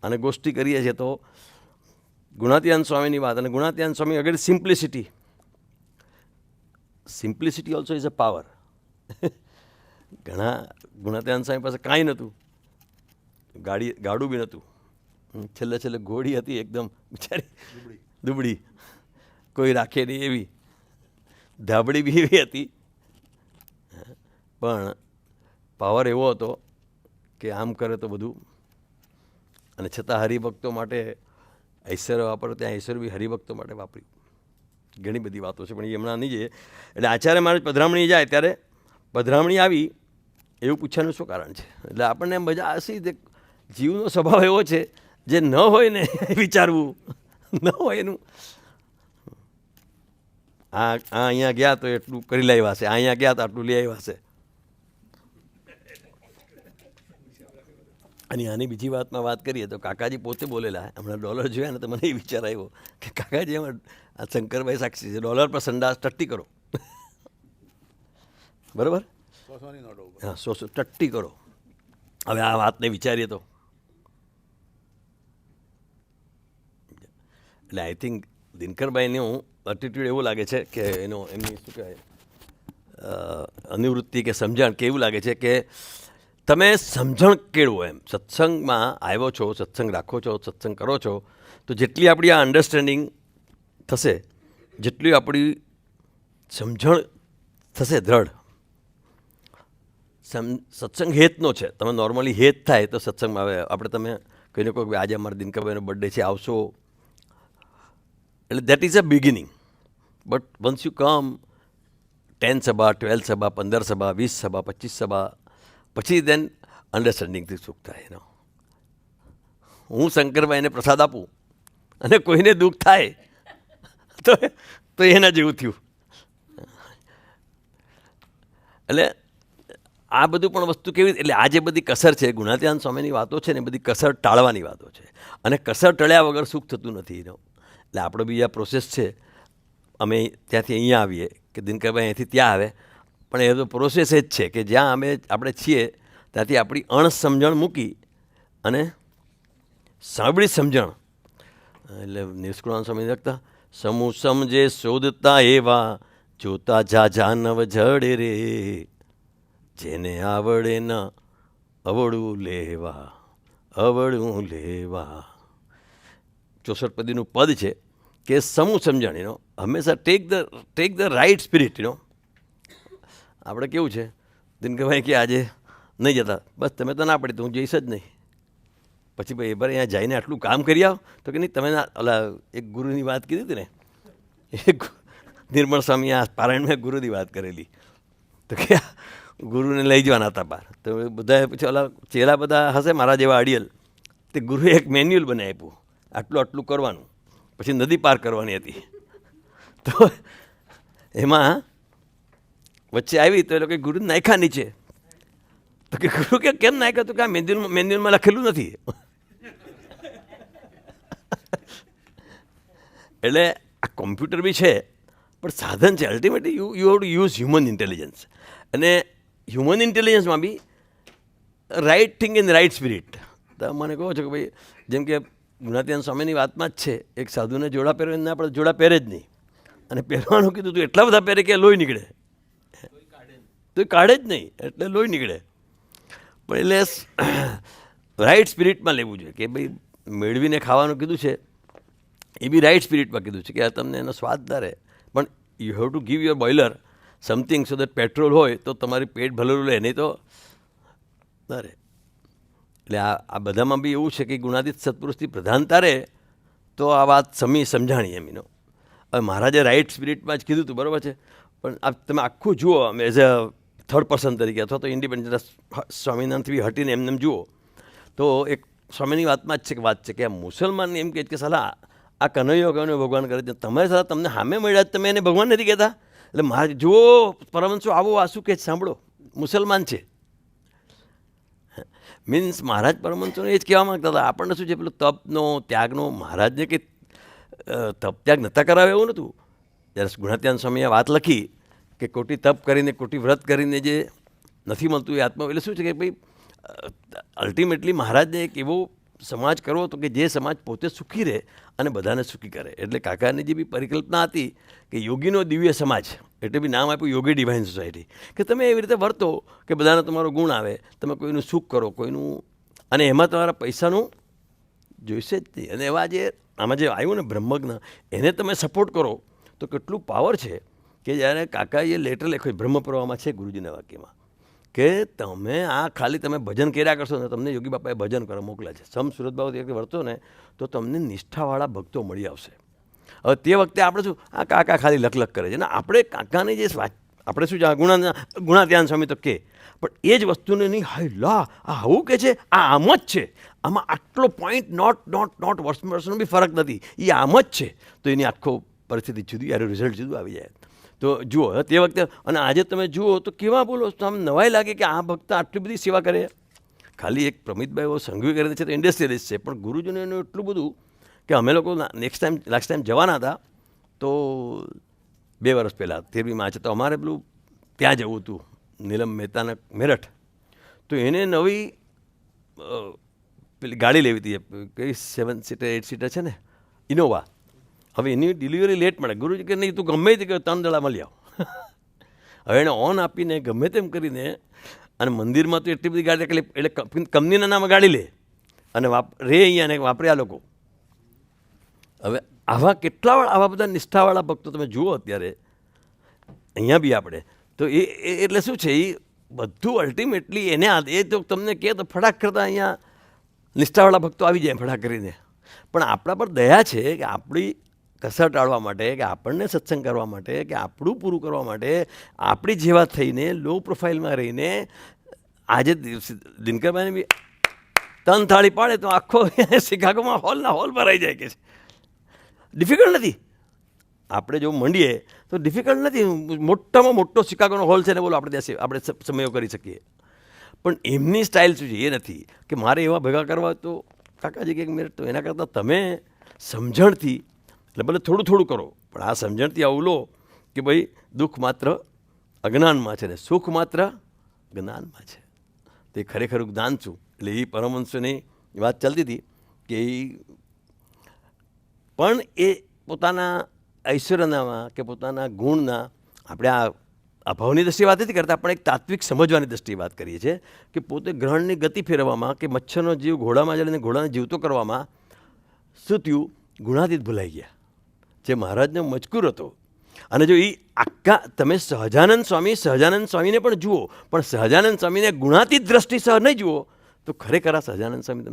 અને ગોષ્ઠી કરીએ છીએ. તો ગુણાત્યાન સ્વામીની વાત, અને ગુણાત્યાન સ્વામી અગર simplicity also is a power. ઘણા ગુણાત્યાન સ્વામી પાસે કાંઈ નહોતું, ગાડું બી નહોતું, છેલ્લે ઘોડી હતી એકદમ બિચારી દુબળી, કોઈ રાખે નહીં એવી, ધાબળી બી એવી હતી, પણ પાવર એવો હતો કે આમ કરે તો બધું. અને છતાં હરિભક્તો માટે ઐશ્વર્ય વાપરો, ત્યાં ઐશ્વર્ય બી હરિભક્તો માટે વાપર્યું. ઘણી બધી વાતો છે, પણ એ હમણાં નહીં જઈએ. એટલે આચાર્ય મહારાજ પધરામણી જાય ત્યારે પધરામણી આવી એવું પૂછવાનું શું કારણ છે? એટલે આપણને મજા હશે. જીવનો સ્વભાવ એવો છે જે ન હોય ને વિચારવું, ન હોય એનું. આ અહીંયા ગયા તો એટલું કરી લાવ્યા છે, અહીંયા ગયા તો આટલું લઈ આવ્યા છે. અને આની બીજી વાતમાં વાત કરીએ તો કાકાજી પોતે બોલેલા, હમણાં ડોલર જોયા ને તો મને એ વિચાર આવ્યો કે કાકાજી એમાં આ શંકરભાઈ સાક્ષી છે, ડોલર પર સંડાસ ટટ્ટી કરો. બરાબર? હા, 100 ટટ્ટી કરો. હવે આ વાતને વિચારીએ તો એટલે આઈ થિંક દિનકરભાઈનું એટીટ્યુડ એવું લાગે છે કે એમની શું કહેવાય અનિવૃત્તિ કે સમજણ કે એવું લાગે છે કે તમે સમજણ કેળવો. એમ સત્સંગમાં આવ્યો છો, સત્સંગ રાખો છો, સત્સંગ કરો છો, તો જેટલી આપણી આ અન્ડરસ્ટેન્ડિંગ થશે, જેટલી આપણી સમજણ થશે દ્રઢ. સત્સંગ હેતનો છે. તમે નોર્મલી હેત થાય તો સત્સંગમાં આવે. આપણે તમે કહીને કહો કે આજે અમારા દિનકરભાઈનો બર્થડે છે, આવશો. એટલે that is a beginning. But once you come 10 સભા, 12 સભા, 15 સભા, 20 સભા, 25 સભા, પછી દેન અન્ડરસ્ટેન્ડિંગથી સુખ થાય. હું શંકરભાઈને પ્રસાદ આપું અને કોઈને દુઃખ થાય તો એના જેવું થયું. એટલે આ બધું પણ વસ્તુ કેવી, એટલે આ જે બધી કસર છે, ગુણાત્યાન સ્વામીની વાતો છે ને, બધી કસર ટાળવાની વાતો છે. અને કસર ટળ્યા વગર સુખ થતું નથી. એટલે આપણો બી આ પ્રોસેસ છે. અમે ત્યાંથી અહીંયા આવીએ કે દિનકરભાઈ અહીંથી ત્યાં આવે, પણ એ તો પ્રોસેસ જ છે કે જ્યાં આપણે છીએ ત્યાંથી આપણી અણસમજણ મૂકી અને સાંભળી સમજણ. એટલે નિષ્કુળાન સ્વામી લખતા, સમૂહ સમજે શોધતા એવા જોતા જા જાનવ જડે રે, જેને આવડે ન અવળું લેવા, અવળું લેવા. 64 પદીનું પદ છે કે સમૂહ સમજણ હંમેશા ટેક ધ રાઇટ સ્પિરિટ. આપણે કેવું છે, દિનકરભાઈ કે આજે નહીં જતા, બસ તમે તો ના પડી તો હું જઈશ જ નહીં. પછી ભાઈ એ અહીંયા જઈને આટલું કામ કરી આવો તો કે નહીં, તમે ઓલા એક ગુરુની વાત કીધી હતી ને, એક નિર્મળ સ્વામી આ પારાયણમાં ગુરુની વાત કરેલી, તો કે ગુરુને લઈ જવાના હતા બહાર. તો બધા પછી ઓલા ચેલા બધા હશે મારા જેવા અડિયલ, તે ગુરુએ એક મેન્યુઅલ બનાવી આપ્યું, આટલું કરવાનું, પછી નદી પાર કરવાની હતી. તો એમાં વચ્ચે આવી તો એ લોકો ગુરુ નાખ્યા નીચે. તો કે ગુરુ કે કેમ નાખ્યા? તો કે આ મેન્યુઅલમાં લખેલું નથી. એટલે આ કોમ્પ્યુટર બી છે પણ સાધન છે. Ultimately you have to use human intelligence. અને હ્યુમન ઇન્ટેલિજન્સમાં be right thing in right spirit. તો મને કહો છો કે ભાઈ જેમ કે ગુણાત્યાન સ્વામીની વાતમાં જ છે, એક સાધુને જોડા પહેરે એને આપણે જોડા પહેરે જ નહીં, અને પહેરવાનું કીધું તું એટલા બધા પહેરે કે લોહી નીકળે, તો એ કાઢે જ નહીં, એટલે લોહી નીકળે. પણ એટલે રાઇટ સ્પિરિટમાં લેવું જોઈએ કે ભાઈ મેળવીને ખાવાનું કીધું છે એ બી રાઇટ સ્પિરિટમાં કીધું છે કે આ તમને એનો સ્વાદ ના રહે, પણ you have to give your boiler something so that petrol હોય તો તમારી પેટ ભલેલું લે, નહીં તો ના રહે. એટલે આ બધામાં બી એવું છે કે ગુણાતીત સત્પુરુષથી પ્રધાનતા રહે તો આ વાત સમજાણી એમ. હવે મહારાજે રાઇટ સ્પિરિટમાં જ કીધું હતું, બરાબર છે, પણ આ તમે આખું જુઓ એઝ અ થર્ડ પર્સન તરીકે અથવા તો ઇન્ડિપેન્ડન્ટ સ્વામિનારાયણથી બી હટીને એમને જુઓ તો એક સ્વામીની વાતમાં જ છે કે વાત છે કે આ મુસલમાન એમ કહે કે સાલા આ કનૈયો કનૈયો ભગવાન કરે છે, તમારે સાલા તમને સામે મળ્યા તમે એને ભગવાન નથી કહેતા. એટલે મારે જુઓ પરમહંસો આવો આસુ કે સાંભળો મુસલમાન છે. મીન્સ મહારાજ પરમહંસોને એ જ કહેવા માગતા હતા. આપણને શું છે પેલો તપનો ત્યાગનો મહારાજને કે તપ ત્યાગ નહોતા કરાવે એવું નહોતું. જ્યારે ગુણાત્યાન સ્વામીએ વાત લખી કે કોટી તપ કરીને કોટી વ્રત કરીને જે નથી મળતું એ આત્મા, એટલે શું છે કે ભાઈ અલ્ટિમેટલી મહારાજને એક એવો સમાજ કરવો હતો કે જે સમાજ પોતે સુખી રહે અને બધાને સુખી કરે. એટલે કાકાની જે બી પરિકલ્પના હતી કે યોગીનો દિવ્ય સમાજ, એટલે બી નામ આપ્યું યોગી ડિવાઇન સોસાયટી, કે તમે એવી રીતે વર્તો કે બધાને તમારો ગુણ આવે, તમે કોઈનું સુખ કરો, કોઈનું, અને એમાં તમારા પૈસાનું જોઈશે જ નહીં. અને એવા જે આમાં જે આવ્યું ને બ્રહ્મજ્ઞ, એને તમે સપોર્ટ કરો તો કેટલું પાવર છે કે જ્યારે કાકાએ લેટર લખ્યો બ્રહ્મ પ્રવાહમાં છે ગુરુજીના વાક્યમાં કે તમે આ ખાલી તમે ભજન કર્યા કરશો ને તમને યોગી બાપાએ ભજન કરવા મોકલ્યા છે. સમ સુરત બાબત એક વર્તો ને તો તમને નિષ્ઠાવાળા ભક્તો મળી આવશે. હવે તે વખતે આપણે શું આ કાકા ખાલી લખલખ કરે છે ને, આપણે કાકાની જે આપણે શું છે ગુણાત્યાન સ્વામી તો કે, પણ એ જ વસ્તુને નહીં હાય લા આ આવું કે છે, આ આમ જ છે, આમાં આટલો પોઈન્ટ નોટ વર્ષનો બી ફરક નથી, એ આમ જ છે, તો એની આખો પરિસ્થિતિ જુદી, યાર રિઝલ્ટ જુદું આવી જાય. તો જુઓ તે વખતે, અને આજે તમે જુઓ તો કેવા બોલો આમ નવાઈ લાગે કે આ ભક્ત આટલી બધી સેવા કરે. ખાલી એક પ્રમિતભાઈ એવો સંઘવી કરીને છે તો ઇન્ડસ્ટ્રીયલિસ્ટ છે, પણ ગુરુજીને એનું એટલું બધું કે અમે લોકો લાસ્ટ ટાઈમ જવાના હતા તો 2 વર્ષ પહેલાં 13મી છે, તો અમારે પેલું ત્યાં જવું હતું નીલમ મહેતાના મેરઠ, તો એને નવી પેલી ગાડી લેવી હતી, કઈ 7 સીટર 8 સીટર છે ને ઇનોવા. હવે એની ડિલિવરી લેટ મળે. ગુરુજી કે નહીં તું ગમે તે 3 દડા મળી આવ. હવે એને ઓન આપીને ગમે તેમ કરીને, અને મંદિરમાં તો એટલી બધી ગાડી એટલે કંપનીના નામે ગાડી લે અને રે અહીંયા ને વાપરે આ લોકો. હવે આવા કેટલા આવા બધા નિષ્ઠાવાળા ભક્તો તમે જુઓ અત્યારે અહીંયા બી આપણે તો એ એટલે શું છે એ બધું અલ્ટિમેટલી એને એ તો તમને કહે તો ફટાક કરતાં અહીંયા નિષ્ઠાવાળા ભક્તો આવી જાય ફટાક કરીને. પણ આપણા પર દયા છે કે આપણી કસર ટાળવા માટે, કે આપણને સત્સંગ કરવા માટે, કે આપણું પૂરું કરવા માટે આપણી જેવા થઈને લો પ્રોફાઇલમાં રહીને આજે દિનકરભાઈને બી 3 થાળી પાડે તો આખો શિકાગોમાં હોલ ભરાઈ જાય કે છે. ડિફિકલ્ટ નથી. આપણે જો મંડીએ તો ડિફિકલ્ટ નથી. મોટામાં મોટો શિકાગોનો હોલ છે ને બોલો આપણે ત્યાં આપણે સમયો કરી શકીએ. પણ એમની સ્ટાઇલ શું છે એ નથી કે મારે એવા ભેગા કરવા તો કાકાજી કે મિનિટ, તો એના કરતાં તમે સમજણથી, એટલે ભલે થોડું કરો પણ આ સમજણથી આવું લો કે ભાઈ દુઃખ માત્ર અજ્ઞાનમાં છે ને સુખ માત્ર જ્ઞાનમાં છે. તે ખરેખર જ્ઞાન છું. એટલે એ પરમહંસોની વાત ચાલતી હતી કે પણ એ પોતાના ઐશ્વર્યનામાં કે પોતાના ગુણના, આપણે આ અભાવની દ્રષ્ટિએ વાત નથી કરતા, પણ એક તાત્વિક સમજવાની દ્રષ્ટિએ વાત કરીએ છીએ કે પોતે ગ્રહણની ગતિ ફેરવવામાં કે મચ્છરનો જીવ ઘોડામાં જઈને ઘોડાને જીવતો કરવામાં શું થયું, ગુણાતીત ભૂલાઈ ગયા જે મહારાજનો મજકૂર હતો. અને જો એ આખા તમે સહજાનંદ સ્વામીને પણ જુઓ, પણ સહજાનંદ સ્વામીને ગુણાતીત દ્રષ્ટિ સહ નહીં જુઓ તો ખરેખર આ સહજાનંદ સ્વામી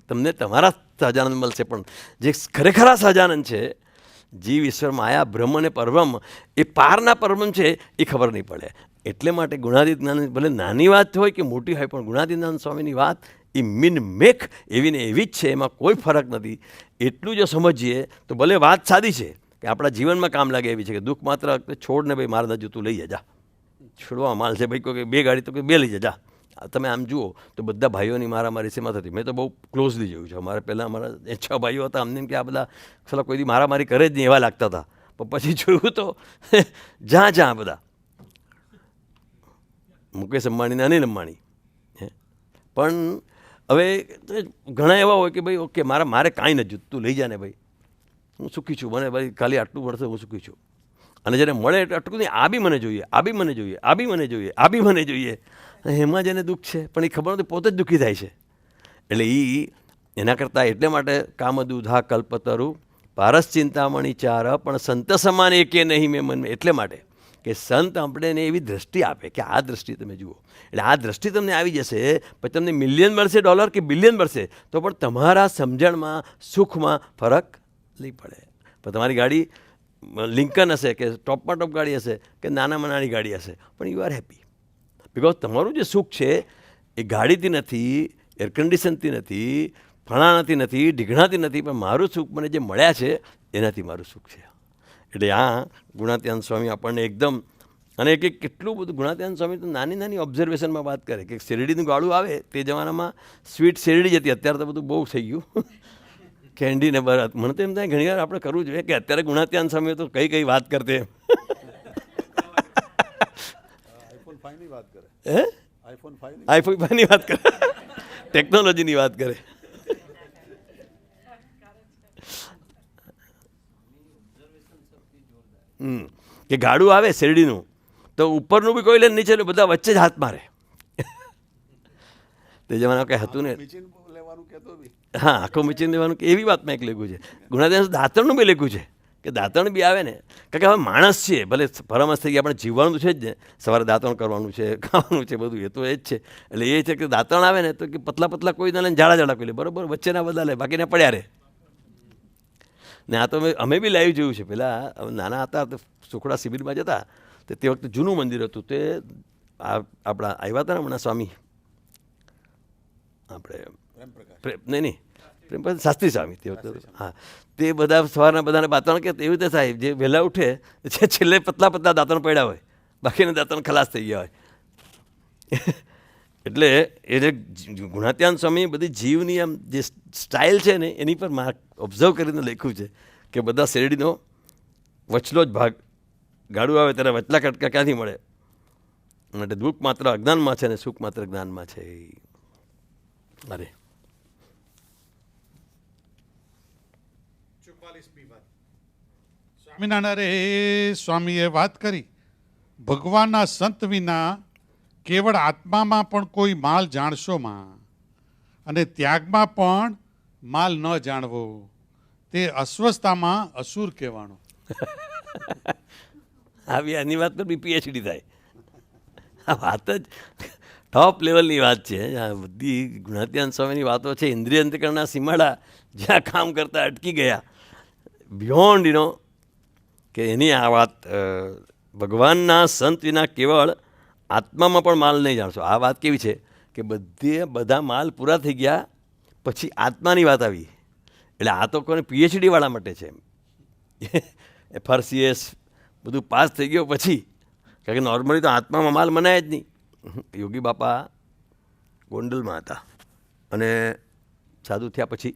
તમને તમારા સહજાનંદ મળશે. પણ જે ખરેખર આ સહજાનંદ છે, જીવ ઈશ્વર માયા બ્રહ્મ અને પરબ્રહ્મ એ પારના પરબ્રહ્મ છે એ ખબર નહીં પડે. એટલે માટે ગુણાતીત જ્ઞાન ભલે નાની વાત હોય કે મોટી હોય, પણ ગુણાતીત જ્ઞાન સ્વામીની વાત એ મેક એવી ને એવી જ છે, એમાં કોઈ ફરક નથી. એટલું જો સમજીએ તો ભલે વાત સાદી છે કે આપણા જીવનમાં કામ લાગે એવી છે કે દુઃખ માત્ર છોડને ભાઈ મારે નજુ તું લઈ જા, છોડવા માલ છે ભાઈ, કોઈ 2 ગાડી તો કે 2 લઈ જા. તમે આમ જુઓ તો બધા ભાઈઓની મારામારી શેમાં થતી, મેં તો બહુ ક્લોઝલી જોયું છે. અમારે પહેલાં અમારા 6 ભાઈઓ હતા, અમને કે આ બધા સાલા કોઈ દી મારામારી કરે જ નહીં એવા લાગતા હતા. પણ પછી જોયું તો જ્યાં બધા મુકેશ અંબાણી ને અનિલ અંબાણી. પણ હવે ઘણા એવા હોય કે ભાઈ ઓકે મારે કાંઈ નથી, તું લઈ જા ને ભાઈ, હું સુખી છું, મને ભાઈ ખાલી આટલું મળશે હું સુખી છું. અને જ્યારે મળે એટલે અટકું નહીં, આ બી મને જોઈએ, આ બી મને જોઈએ, આ બી મને જોઈએ, આ બી મને જોઈએ. એમાં જેને દુઃખ છે પણ એ ખબર નથી પોતે જ દુઃખી થાય છે. એટલે એના કરતાં એટલે માટે કામદુધા કલ્પતરુ પારસ ચિંતામણી ચાર પણ સંત સમાન એકે નહીં મેં મન. એટલે માટે કે સંત આપણે એવી દ્રષ્ટિ આપે કે આ દ્રષ્ટિ તમે જુઓ, એટલે આ દ્રષ્ટિ તમને આવી જશે, પછી તમને મિલિયન મળશે ડોલર કે બિલિયન મળશે તો પણ તમારા સમજણમાં સુખમાં ફરક નહીં પડે. પણ તમારી ગાડી લિંકન હશે કે ટોપમાં ટોપ ગાડી હશે કે નાનામાં નાની ગાડી હશે, પણ યુ આર હેપી. બિકોઝ તમારું જે સુખ છે એ ગાડીથી નથી, એર કન્ડિશનથી નથી, ફલાણાથી નથી, ઢીઘણાથી નથી, પણ મારું સુખ મને જે મળ્યા છે એનાથી મારું સુખ છે. એટલે આ ગુણાત્યાન સ્વામી આપણને એકદમ, અને કે કેટલું બધું ગુણાત્યાન સ્વામી તો નાની નાની ઓબ્ઝર્વેશનમાં વાત કરે કે શેરડીનું ગાળું આવે તે જમાનામાં સ્વીટ શેરડી જ હતી, અત્યારે તો બધું બહુ થઈ ગયું કેન્ડી ને બરાત. મને તો એમ થાય ઘણી વાર આપણે કરવું જોઈએ કે અત્યારે ગુણાત્યાન સ્વામી તો કઈ કઈ વાત કરતે એમ. હે આઈફોન 5ની વાત કરે, ટેકનોલોજીની વાત કરે. કે ગાડું આવે શેરડીનું તો ઉપરનું બી કોઈ લે, નીચેનું બધા વચ્ચે જ હાથ મારે. તે જમાના કંઈ હતું ને, હા આખું મીચીને લેવાનું કે એવી વાતમાં એક લખ્યું છે. ગુણાત્યાન દાંતણનું બી લખ્યું છે કે દાંતણ બી આવે ને, કારણ કે હવે માણસ છીએ, ભલે પરમહંસ થઈ ગયા, આપણે જીવવાનું તો છે જ ને, સવારે દાંતણ કરવાનું છે, ખાવાનું છે, બધું એ તો એ જ છે. એટલે એ છે કે દાંતણ આવે ને તો કે પતલા પતલા કોઈ ના લે, જાડા જાડા કોઈ લે, બરાબર, વચ્ચેના બધા લે, બાકીને પડ્યા રહે. ને આ તો અમે બી લાઈવ જોયું છે. પહેલાં નાના હતા તો સુખડા શિબિરમાં જતા, તો તે વખતે જૂનું મંદિર હતું, તે આપણા આવ્યા હતા ને હમણાં સ્વામી, આપણે નહીં પ્રેમ શાસ્ત્રી સ્વામી તે વખતે, હા, તે બધા સવારના બધાને દાંતણ કે એવી રીતે થાય, જે વહેલા ઉઠે છેલ્લે પતલા પતલા દાંતણ પડ્યા હોય, બાકીના દાંતણ ખલાસ થઈ ગયા હોય. એટલે એ જે ગુણાત્યાન સ્વામી બધી જીવની આમ જે સ્ટાઇલ છે ને એની પર ઓબ્ઝર્વ કરીને લખ્યું છે કે બધા શેરડીનો વચલો જ ભાગ, ગાડું આવે ત્યારે વચલા કટકા ક્યાંથી મળે, માટે દુઃખ માત્ર અજ્ઞાનમાં છે ને સુખ માત્ર જ્ઞાનમાં છે. અરે સ્વામિનારાયણ સ્વામીએ વાત કરી, ભગવાનના સંત વિના કેવળ આત્મામાં પણ કોઈ માલ જાણશોમાં, અને ત્યાગમાં પણ માલ ન જાણવો તે અસ્વસ્થતામાં અસુર કહેવાનો. આવી આની વાત પર બી પીએચડી થાય. આ વાત જ ટોપ લેવલની વાત છે. આ બધી ગુણાત્યાન સ્વામીની વાતો છે, ઇન્દ્રિય અંતકરણના સીમાડા જ્યાં કામ કરતા અટકી ગયા, બિયોન્ડ કે એની આ વાત, ભગવાનના સંત વિના કેવળ આત્મામાં પણ માલ નહીં જાણશો. આ વાત કેવી છે કે બધા માલ પૂરા થઈ ગયા પછી આત્માની વાત આવી. એટલે આ તો કોને પીએચડીવાળા માટે છે. FRCS બધું પાસ થઈ ગયો પછી, કારણ કે નોર્મલી તો આત્મામાં માલ મનાય જ નહીં. યોગી બાપા ગોંડલમાં હતા અને સાધુ થયા પછી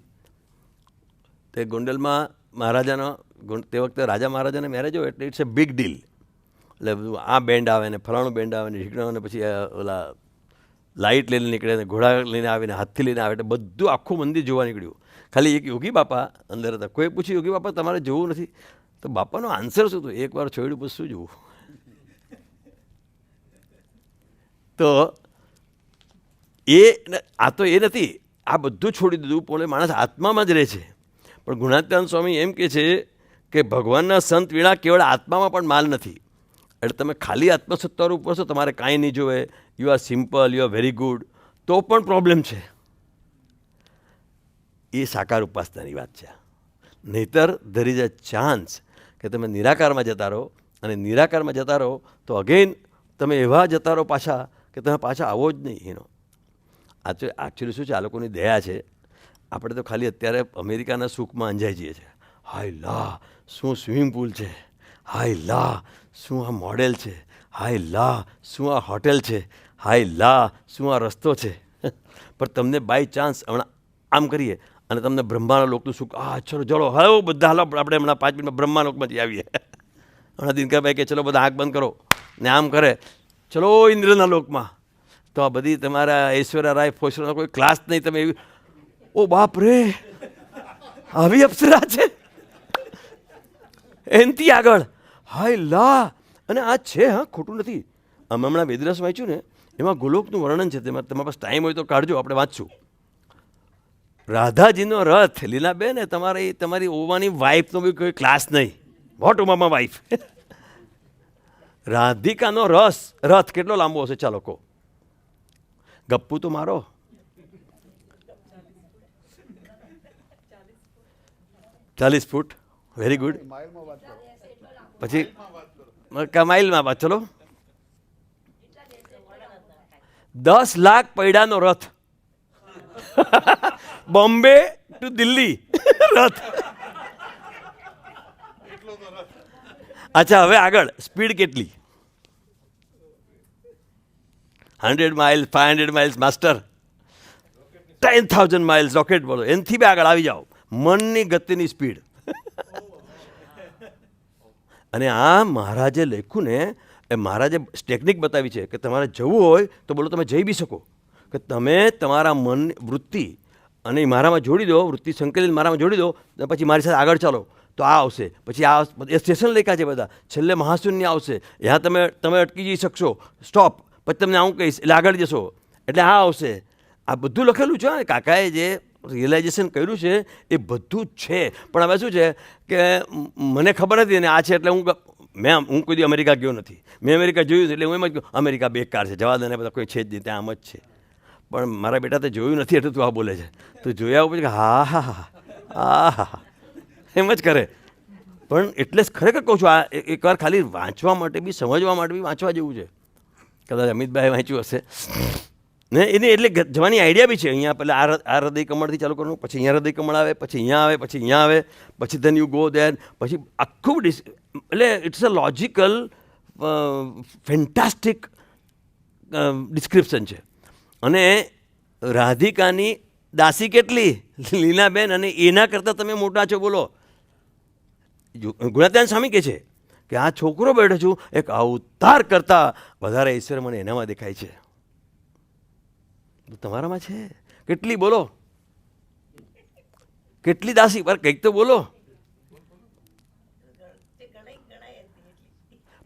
તે ગોંડલમાં મહારાજાનો, તે વખતે રાજા મહારાજાને મેરેજ હોય એટલે ઇટ્સ એ બિગ ડીલ. એટલે બધું આ બેન્ડ આવે ને ફલાણું બેન્ડ આવે ને ઢીકણો, અને પછી ઓલા લાઇટ લઈને નીકળે ને ઘોડા લઈને આવે ને હાથથી લઈને આવે, એટલે બધું આખું મંદિર જોવા નીકળ્યું. ખાલી એક યોગી બાપા અંદર હતા. કોઈ પૂછ્યું યોગી બાપા તમારે જોવું નથી? તો બાપાનો આન્સર શું હતો? એકવાર છોડ્યું પછી શું જોવું? તો આ તો એ નથી, આ બધું છોડી દીધું, પોતે માણસ આત્મામાં જ રહે છે. પણ ગુણાત્યાન સ્વામી એમ કહે છે કે ભગવાનના સંત વિના કેવળ આત્મામાં પણ માલ નથી. એટલે તમે ખાલી આત્મસત્તા ઉપર છો, તમારે કાંઈ નહીં જોવે, you are simple, you are very good, તો પણ પ્રોબ્લેમ છે. એ સાકાર ઉપાસનાની વાત છે. નહીતર ધેર ઇઝ અ ચાન્સ કે તમે નિરાકારમાં જતા રહો, અને નિરાકારમાં જતા રહો તો અગેન તમે એવા જતા રહો પાછા કે તમે પાછા આવો જ નહીં. એનો એકચ્યુઅલી શું છે, આ લોકોની દયા છે. આપણે તો ખાલી અત્યારે અમેરિકાના સુખમાં અંજાઈ જઈએ છીએ. હાય લા શું સ્વિમિંગ પુલ છે, હાય લા શું આ મોડેલ છે, હાય લા શું આ હોટેલ છે, હાય લા શું આ રસ્તો છે. પણ તમને બાય ચાન્સ હમણાં આમ કરીએ અને તમને બ્રહ્માના લોકનું સુખ, ચલો હવે બધા હાલો આપણે હમણાં 5 મિનિટમાં બ્રહ્મા લોકમાંથી આવીએ. હમણાં દિનકરભાઈ કે ચલો બધા આંખ બંધ કરો ને આમ કરે, ચલો ઇન્દ્રના લોકમાં. તો આ બધી તમારા ઐશ્વર્યા રાય ફોસરાનો કોઈ ક્લાસ નહીં. તમે એવી, ઓ બાપ રે આવી અપ્સરા છે એનથી આગળ, હાય લા. અને આ છે, હા ખોટું નથી. અમે હમણાં વેદરસ વાંચ્યું ને, એમાં ગોલોકનું વર્ણન છે. તેમાં તમારા પાસે ટાઈમ હોય તો કાઢજો, આપણે વાંચશું. રાધાજીનો રથ, લીલાબેન તમારી ઓવાની વાઈફનો બી કોઈ ક્લાસ નહીં. Vote ઉમામાં wife. રાધિકાનો રથ કેટલો લાંબો હશે? ચાલો કહો, ગપ્પુ તો મારો. ચાલીસ ફૂટ, વેરી ગુડ. પછી માઇલમાં વાત, ચલો 10 લાખ પૈડાનો રથ. બોમ્બે ટુ દિલ્હી રથ. અચ્છા, હવે આગળ સ્પીડ કેટલી? 100 miles, 500 miles master, 10,000 miles rocket બોલો, એનાથી બી આગળ આવી જાઓ. મનની ગતિની સ્પીડ. અને આ મહારાજે લખ્યું ને, એ મહારાજે ટેકનિક બતાવી છે કે તમારે જવું હોય તો બોલો તમે જઈ બી શકો, કે તમે તમારા મન વૃત્તિ અને મારામાં જોડી દો, વૃત્તિ સંકલિત મારામાં જોડી દો, અને પછી મારી સાથે આગળ ચાલો તો આ આવશે. પછી આ એ સ્ટેશન લખ્યા છે બધા, છેલ્લે મહાશૂન્ય આવશે, ત્યાં તમે અટકી જઈ શકશો, સ્ટોપ, પછી તમને આવું કહીશ એટલે આગળ જશો, એટલે આ આવશે. આ બધું લખેલું છે. કાકાએ જે રિયલાઇઝેશન કર્યું છે એ બધું જ છે. પણ હવે શું છે કે મને ખબર નથી અને આ છે એટલે હું કોઈ દી અમેરિકા ગયો નથી. મેં અમેરિકા જોયું એટલે હું એમ જ કહું અમેરિકા બેકાર છે, જવા દે ને, બધા કોઈ છે જ નહીં, ત્યાં આમ જ છે. પણ મારા બેટા તે જોયું નથી એટલે તું આ બોલે છે. તું જોયા પછી હા હા હા હા હા એમ જ કરે. પણ એટલે જ ખરેખર કહું છું, આ એકવાર ખાલી વાંચવા માટે બી, સમજવા માટે બી વાંચવા જેવું છે. કદાચ અમિતભાઈ વાંચ્યું હશે ને એને, એટલે જવાની આઈડિયા બી છે. અહીંયા પહેલાં આ હૃદય કમળથી ચાલુ કરવાનું, પછી અહીંયા હૃદય કમળ આવે, પછી અહીંયા આવે, પછી અહીંયા આવે, પછી ધેન યુ ગો દેર, પછી આખું એટલે it's a logical fantastic description છે. અને રાધિકાની દાસી કેટલી? લીલાબેન, અને એના કરતાં તમે મોટા છો બોલો. ગુણાત્યાન સ્વામી કહે છે કે આ છોકરો બેઠો છું, એક અવતાર કરતાં વધારે ઈશ્વર મને એનામાં દેખાય છે. તમારામાં છે કેટલી? બોલો કેટલી દાસી? પર કંઈક તો બોલો.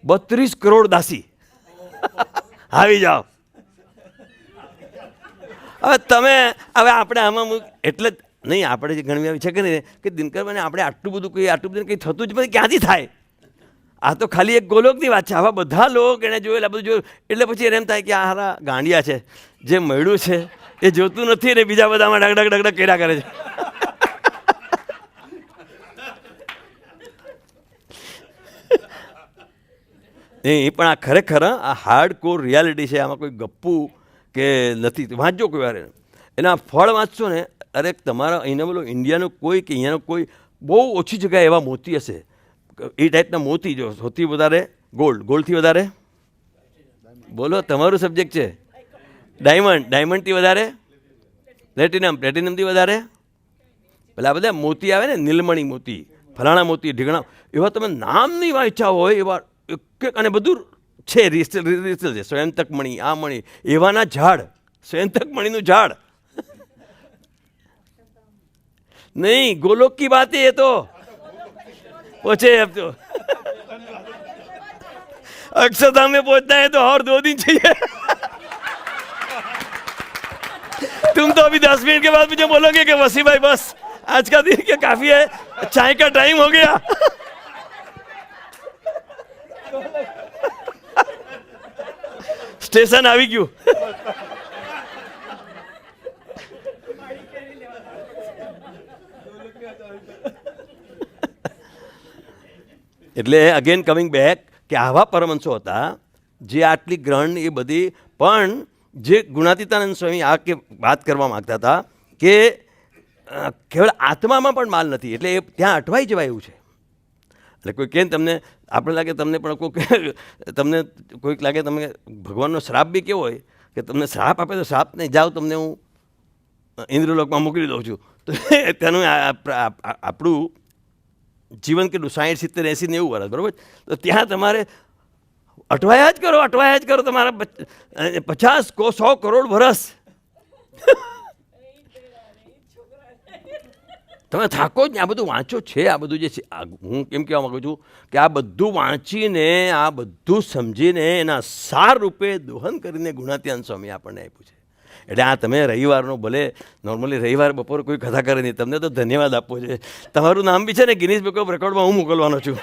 32 કરોડ દાસી. આવી જાઓ. હવે તમે, હવે આપણે આમાં એટલે નહીં, આપણે જે ઘણી આવી છે કે નહીં કે દિનકરભાઈને આપણે આટલું બધું કંઈ થતું જ નથી, ક્યાંથી થાય? આ તો ખાલી એક ગોલોકની વાત છે. આવા બધા લોકો એણે જોયેલા, બધું જોયું એટલે પછી એને એમ થાય કે આ હારા ગાંડિયા છે, જે મળ્યું છે એ જોતું નથી ને બીજા બધામાં ડગડગ ડગડગ કર્યા કરે છે. એ પણ આ ખરેખર આ હાર્ડ કોર રિયાલિટી છે. આમાં કોઈ ગપ્પુ કે નથી. વાંચજો કોઈ વાર એના ફળ વાંચશો ને, અરે તમારા અહીંના બોલો ઇન્ડિયાનો કોઈ કે અહીંયાનો કોઈ બહુ ઓછી જગ્યાએ એવા મોતી હશે, એ ટાઈપના મોતી. જો સૌથી વધારે ગોલ્ડથી વધારે બોલો, તમારું સબ્જેક્ટ છે. ડાયમંડથી વધારે પ્લેટિનમથી વધારે પેલા બધા મોતી આવે ને, નીલમણી મોતી, ફલાણા મોતી, ઢીગણા, એવા તમે નામ નહીં વાંચ્યા હોય એવા એક. અને બધું છે રિસ્ટલ છે, સ્વયંતક મણી, આ મણી, એવાના ઝાડ, સ્વયંતક મણીનું ઝાડ નહીં. ગોલોક કી બાત એ તો पहुंचे अब तो अक्षरधाम में पहुंचना है तो और 2 दिन चाहिए. तुम तो अभी 10 मिनट के बाद मुझे बोलोगे कि वसीम भाई बस आज का दिन क्या काफी है, चाय का टाइम हो गया. स्टेशन આવી ગયું. એટલે અગેન કમિંગ બેક કે આવા પરમહંસો હતા જે આટલી ગ્રહણ એ બધી, પણ જે ગુણાતીતાનંદ સ્વામી આ કે વાત કરવા માગતા હતા કે કેવળ આત્મામાં પણ માલ નથી, એટલે એ ત્યાં અટવાઈ જવાય એવું છે. એટલે કોઈ કહે તમને, આપણે લાગે તમને પણ તમને કોઈક લાગે તમે ભગવાનનો શ્રાપ બી કેવો હોય કે તમને શ્રાપ આપે તો શ્રાપ નહીં જાઓ, તમને હું ઇન્દ્રલોકમાં મોકલી દઉં છું. તો ત્યાંનું આપણું જીવન કેટલું 60, 70, 80, 90 વર્ષ, બરાબર? તો ત્યાં તમારે અટવાયા જ કરો તમારા 50, 100 કરોડ વર્ષ. તમે થાકો જ ને. આ બધું વાંચો છે, આ બધું જે છે, હું કેમ કહેવા માગું છું કે આ બધું વાંચીને, આ બધું સમજીને એના સાર રૂપે દોહન કરીને ગુણાતીતાનંદ સ્વામી આપણને આપ્યું છે. એટલે આ તમે રવિવારનો, ભલે નોર્મલી રવિવાર બપોર કોઈ કથા કરે નહીં, તમને તો ધન્યવાદ આપવો જોઈએ. તમારું નામ બી છે ને ગિનિસ બુક ઓફ રેકોર્ડમાં હું મોકલવાનો છું.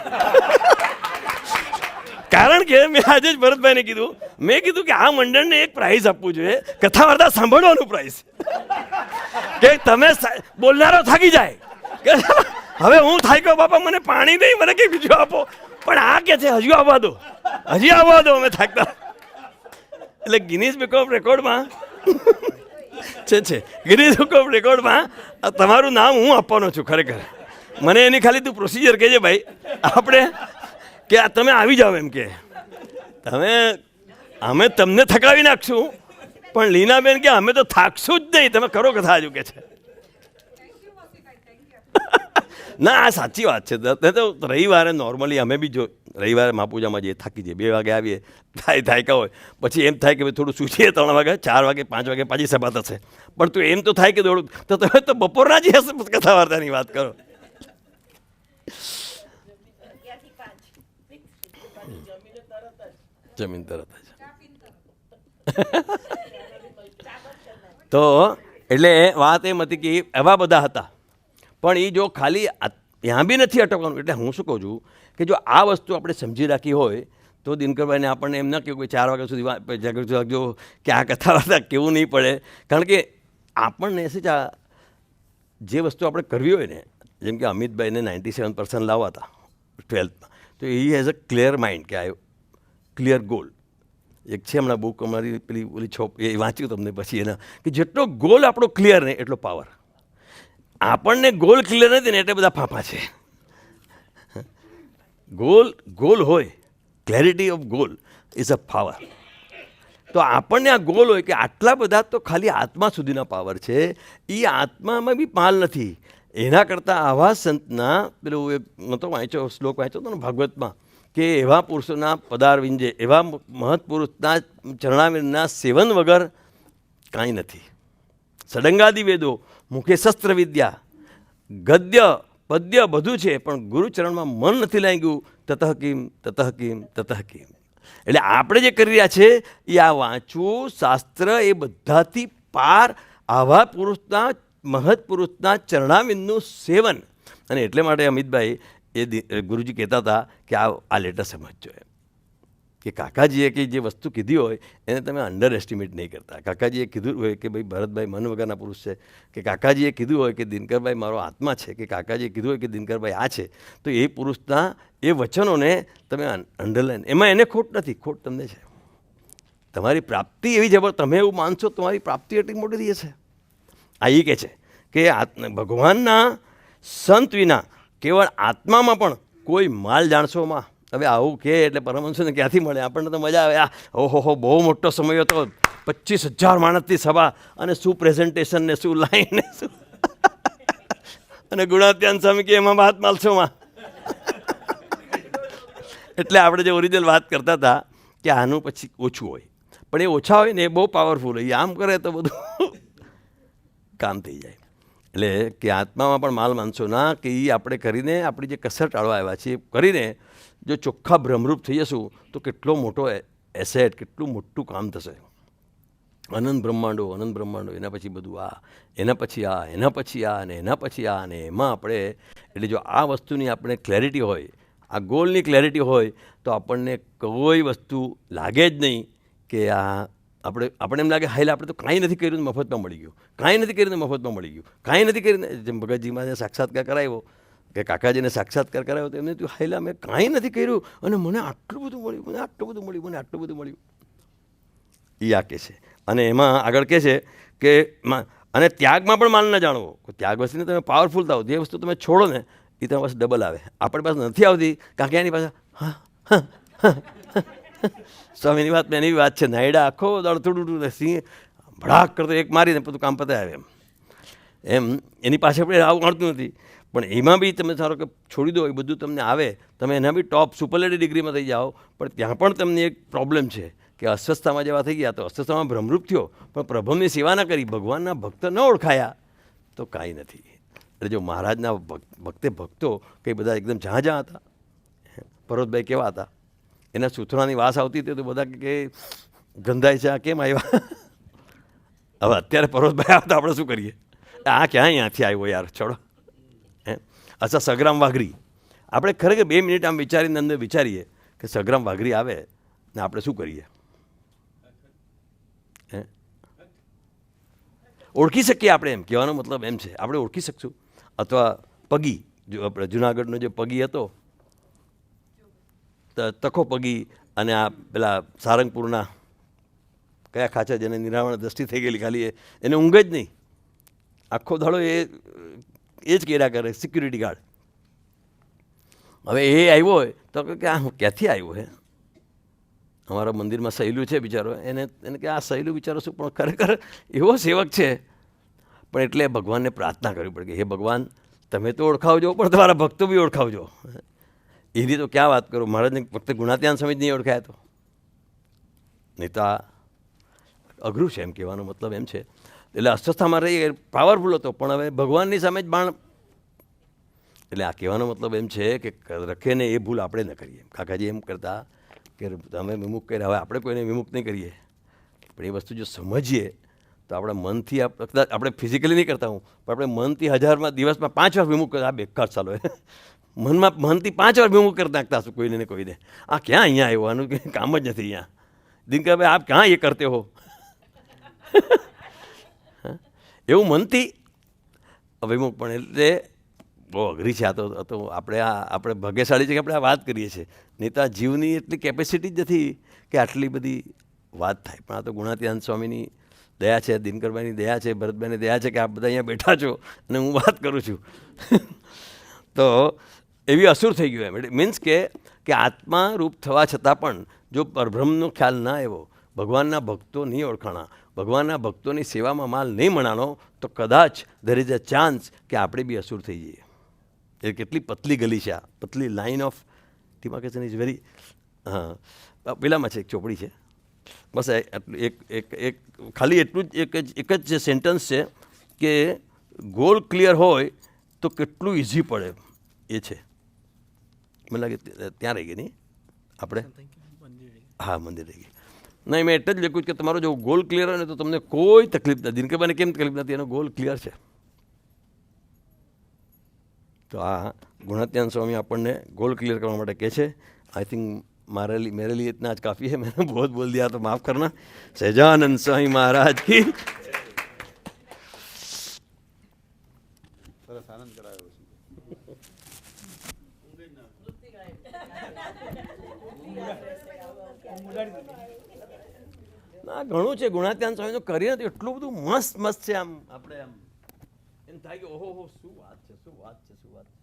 કારણ કે મેં આજે જ ભરતભાઈને કીધું, મેં કીધું કે આ મંડળને એક પ્રાઇઝ આપવું જોઈએ, કથા વાર્તા સાંભળવાનું પ્રાઇઝ, કે તમે બોલનારો થાકી જાય કે હવે હું થાક્યો બાપા, મને પાણી નહીં, મને કંઈ બીજું આપો. પણ આ કે છે હજુ આવવા દો, અમે થાકતા. એટલે ગિનિસ બુક ઓફ રેકોર્ડમાં છે ગિનીઝ બુક ઓફ રેકોર્ડમાં તમારું નામ હું આપવાનો છું ખરેખર. મને એની ખાલી તું પ્રોસિજર કહેજે ભાઈ, આપણે કે તમે આવી જાઓ એમ કે અમે તમને થકાવી નાખશું, પણ લીનાબેન કે અમે તો થાકશું જ નહીં, તમે કરો કથા હજુ કે છે. ના આ સાચી વાત છે. તો રવિવારે નોર્મલી અમે બી જો રવિવારે મહાપૂજામાં જઈએ, થાકી જઈએ, 2 વાગે આવીએ, થાક્યા હોય, પછી એમ થાય કે ભાઈ થોડું સૂચીએ, 3 વાગે 4 વાગે 5 વાગે પાછી સભા થશે, પણ તું એમ તો થાય કે દોડું, તો તમે તો બપોરના જ હશે કથા વાર્તાની વાત કરો. જમીન તરત જ તો એટલે વાત એમ હતી કે એવા બધા હતા, પણ એ જો ખાલી ત્યાં બી નથી અટકવાનું. એટલે હું શું કહું છું કે જો આ વસ્તુ આપણે સમજી રાખી હોય તો દિનકરભાઈને આપણને એમ ના કહ્યું કે 4 વાગ્યા સુધી જાગૃત રાખજો કે આ કથા વાર્તા કેવું નહીં પડે. કારણ કે આપણને શું છે જે વસ્તુ આપણે કરવી હોય ને, જેમ કે અમિતભાઈને 97% લાવવા હતા 12થમાં, તો એ હેઝ અ ક્લિયર માઇન્ડ કે આ ક્લિયર ગોલ. એક છે હમણાં બુક અમારી પેલી ઓલી એ વાંચ્યું તમને પછી એના કે જેટલો ગોલ આપણો ક્લિયર ને એટલો પાવર. આપણને ગોલ ક્લિયર નથી ને એટલે બધા ફાંફા છે. ગોલ હોય, clarity of goal is a power. તો આપણને આ ગોલ હોય કે આટલા બધા તો ખાલી આત્મા સુધીના પાવર છે, એ આત્મામાં બી પાલ નથી. એના કરતાં આવા સંતના પેલું એક નહોતો વાંચ્યો શ્લોક વાંચ્યો હતો ને ભાગવતમાં કે એવા પુરુષોના પદાર વિંજે, એવા મહત્પુરુષના ચરણાવિંદના સેવન વગર કાંઈ નથી. સડંગાદિ વેદો, મુખે શસ્ત્ર વિદ્યા, ગદ્ય પદ્ય બધું છે, પણ ગુરુચરણમાં મન નથી લાગ્યું. તતઃ કિમ તતઃ કિમ તતઃ કિમ. એટલે આપણે જે કરી રહ્યા છે એ આ વાંચવું શાસ્ત્ર એ બધાથી પાર આવા પુરુષના મહત્પુરુષના ચરણાવિંદનું સેવન. અને એટલે માટે અમિતભાઈ ગુરુજી કહેતા હતા કે આ લેટર સમજજો એમ કે કાકાજીએ કે જે વસ્તુ કીધી હોય એને તમે અંડર એસ્ટિમેટ નહીં કરતા. કાકાજીએ કીધું હોય કે ભાઈ ભરતભાઈ મન વગરના પુરુષ છે, કે કાકાજીએ કીધું હોય કે દિનકરભાઈ મારો આત્મા છે, કે કાકાજીએ કીધું હોય કે દિનકરભાઈ આ છે, તો એ પુરુષના એ વચનોને તમે અંડરલાઈન, એમાં એને ખોટ નથી, ખોટ તમને છે. તમારી પ્રાપ્તિ એવી જબર, તમે એવું માનશો તમારી પ્રાપ્તિ એટલી મોટી થઈ જશે. આ એ કહે છે કે ભગવાનના સંત વિના કેવળ આત્મામાં પણ કોઈ માલ જાણશોમાં. હવે આવું કે એટલે પરમહંસોને ક્યાંથી મળે? આપણને તો મજા આવે. ઓહો બહુ મોટો સમય હતો, 25,000 માણસની સભા, અને શું પ્રેઝન્ટેશન ને શું લાઈન ને શું, અને ગુણાત્યાન સ્વામી કે એમાં વાત માલશોમાં. એટલે આપણે જે ઓરિજિનલ વાત કરતા હતા કે આનું પછી ઓછું હોય, પણ એ ઓછા હોય ને એ બહુ પાવરફુલ હોય. આમ કરે તો બધું કામ થઈ જાય. એટલે કે આત્મામાં પણ માલ માનશો ના, કે એ આપણે કરીને આપણી જે કસર ટાળવા આવ્યા છે એ કરીને જો ચોખ્ખા ભ્રમરૂપ થઈ જશું તો કેટલો મોટો એસેટ, કેટલું મોટું કામ થશે. અનંત બ્રહ્માંડો એના પછી બધું આ, એના પછી આ, એના પછી આ, અને એના પછી આ, અને એમાં આપણે એટલે જો આ વસ્તુની આપણે ક્લેરિટી હોય, આ ગોલની ક્લેરિટી હોય, તો આપણને કોઈ વસ્તુ લાગે જ નહીં કે આપણે એમ લાગે હાઈલા આપણે તો કાંઈ નથી કર્યું ને મફતમાં મળી ગયું, કાંઈ નથી કર્યું ને મફતમાં મળી ગયું, કાંઈ નથી કરીને. જેમ ભગતજીમાં સાક્ષાત્કાર કરાવ્યો કે કાકાજીને સાક્ષાત્કાર કરાવ્યો તો એમને તું હાઈલા મેં કાંઈ નથી કર્યું અને મને આટલું બધું મળ્યું, મને આટલું બધું મળ્યું, મને આટલું બધું મળ્યું. એ આ કહે છે. અને એમાં આગળ કહે છે કે અને ત્યાગમાં પણ માલ ન જાણવો. ત્યાગ વસ્તુને તમે પાવરફુલ થાવ, જે વસ્તુ તમે છોડો ને એ તમારી પાસે ડબલ આવે. આપણી પાસે નથી આવતી કારણ કે એની પાસે સ્વામીની વાત એની વાત છે. નાયડા આખો દળથોડું સિંહ ભડાક કરતો એક મારીને બધું કામ પતાય આવે એમ એની પાસે આપણે આવું મળતું નથી. પણ એમાં બી તમે ધારો કે છોડી દો, એ બધું તમને આવે, તમે એના બી ટોપ સુપરલેટી ડિગ્રીમાં થઈ જાઓ, પણ ત્યાં પણ તમને એક પ્રોબ્લેમ છે કે અસ્વસ્થતામાં જેવા થઈ ગયા તો અસ્વસ્થતામાં ભ્રમરૂપ થયો, પણ પ્રભુની સેવા ન કરી, ભગવાનના ભક્ત ન ઓળખાયા તો કાંઈ નથી. એટલે જો મહારાજના ભક્તો કંઈ બધા એકદમ જ્યાં હતા. પરોતભાઈ કેવા હતા, એના સૂત્રોની વાસ આવતી હતી તો બધા કે ગંધાય છે, આ કેમ આવ્યા? હવે અત્યારે પરોતભાઈ આવતા આપણે શું કરીએ? આ ક્યાં અહીંયાથી આવ્યો યાર, છોડો. અચ્છા, સગ્રામ વાઘરી, આપણે ખરેખર 2 મિનિટ આમ વિચારીને અંદર વિચારીએ કે સગ્રામ વાઘરી આવે ને આપણે શું કરીએ? ઓળખી શકીએ આપણે, એમ કહેવાનો મતલબ એમ છે, આપણે ઓળખી શકશું. અથવા પગી, જો આપણે જુનાગઢનો જે પગી હતો, તખો પગી, અને આ પેલા સારંગપુરના કયા ખાચા જેને નિરાવરણ દ્રષ્ટિ થઈ ગયેલી ખાલી એને ઊંઘ જ નહીં, આખો દાડો એ જ કર્યા કરે સિક્યુરિટી ગાર્ડ. હવે એ આવ્યો હોય તો કે આ ક્યાંથી આવ્યો હે, અમારા મંદિરમાં સહેલું છે બિચારો, એને કે આ સહેલું બિચારો શું, પણ ખરેખર એવો સેવક છે. પણ એટલે ભગવાનને પ્રાર્થના કરવી પડે કે હે ભગવાન તમે તો ઓળખાવજો પણ તમારા ભક્તો બી ઓળખાવજો. એની તો ક્યાં વાત કરું, મહારાજને ફક્ત ગુણાત્યાન સમજ નહીં ઓળખાય તો નહીં તો આ અઘરું છે એમ કહેવાનો મતલબ એમ છે. એટલે અસ્વસ્થામાં રહી પાવરફુલ હતો પણ હવે ભગવાનની સામે જ બાણ. એટલે આ કહેવાનો મતલબ એમ છે કે રખે ને એ ભૂલ આપણે ન કરીએ. કાકાજી એમ કરતા કે તમે વિમુખ કર્યા, હવે આપણે કોઈને વિમુખ નહીં કરીએ, પણ એ વસ્તુ જો સમજીએ તો આપણા મનથી આપણે ફિઝિકલી નહીં કરતા હું, પણ આપણે મનથી 1000 દિવસમાં 5 વાર વિમુખ કરતા. આ બેકાર ચાલો મનથી 5 વાર વિમુખ કરતા નાખતા હશું કોઈને ને કોઈને. આ ક્યાં અહીંયા આવ્યો, આનું કંઈ કામ જ નથી અહીંયા. દિનકરભાઈ આપ ક્યાં એ કરતે હો એવું મનથી વિમુખ. પણ એટલે બહુ અઘરી છે આ તો આપણે ભાગ્યશાળી છે કે આપણે આ વાત કરીએ છીએ, નહીં તો આ જીવની એટલી કેપેસિટી જ નથી કે આટલી બધી વાત થાય. પણ આ તો ગુણાતીતાનંદ સ્વામીની દયા છે, દિનકરભાઈની દયા છે, ભરતભાઈની દયા છે કે આપ બધા અહીંયા બેઠા છો અને હું વાત કરું છું. તો એવી અસુર થઈ ગયું એમ. મીન્સ કે આત્મા રૂપ થવા છતાં પણ જો પરબ્રહ્મનો ખ્યાલ ના આવ્યો, ભગવાનના ભક્તો નહીં ઓળખાણા, ભગવાનના ભક્તોની સેવામાં માલ નહીં મણાનો, તો કદાચ ધેર ઇઝ અ ચાન્સ કે આપણે બી અસુર થઈ જઈએ. એ કેટલી પતલી ગલી છે, આ પતલી line of demarcation is very. હા પેલામાં છે એક ચોપડી છે, બસ એટલું એક ખાલી એટલું જ એક જ સેન્ટન્સ છે કે ગોલ ક્લિયર હોય તો કેટલું ઇઝી પડે એ છે. મને લાગે ત્યાં રહી ગઈ નહીં આપણે, હા મંદિર રહી ગઈ. નહીં મેં એટલે જ લખ્યું કે તમારો જો ગોલ ક્લિયર હોય ને તો તમને કોઈ તકલીફ નથી. દિનકરભાઈને કેમ તકલીફ નથી, એનો ગોલ ક્લિયર છે. તો આ गुणात्यान स्वामी આપણને गोल क्लियर करने માટે કહે છે. आई थिंक मेरे लिए इतना आज काफ़ी है, मैंने बहुत बोल दिया तो माफ़ करना. सहजानंद स्वामी महाराज की સરસ આનંદ કરાયો ના ઘણું છે ગુણાત્યાન સ્વામીનું કરીએ તો એટલું બધું મસ્ત છે. આમ આપણે આમ એમ થાય કે ઓહો શું વાત છે, શું વાત છે, શું વાત છે.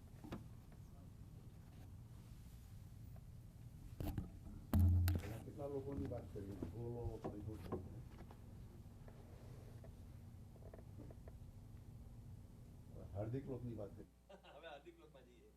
કેટલા લોકોની વાત કરી, હાર્દિક લોકની વાત કરી. હવે હાર્દિક લોકમાં જઈએ.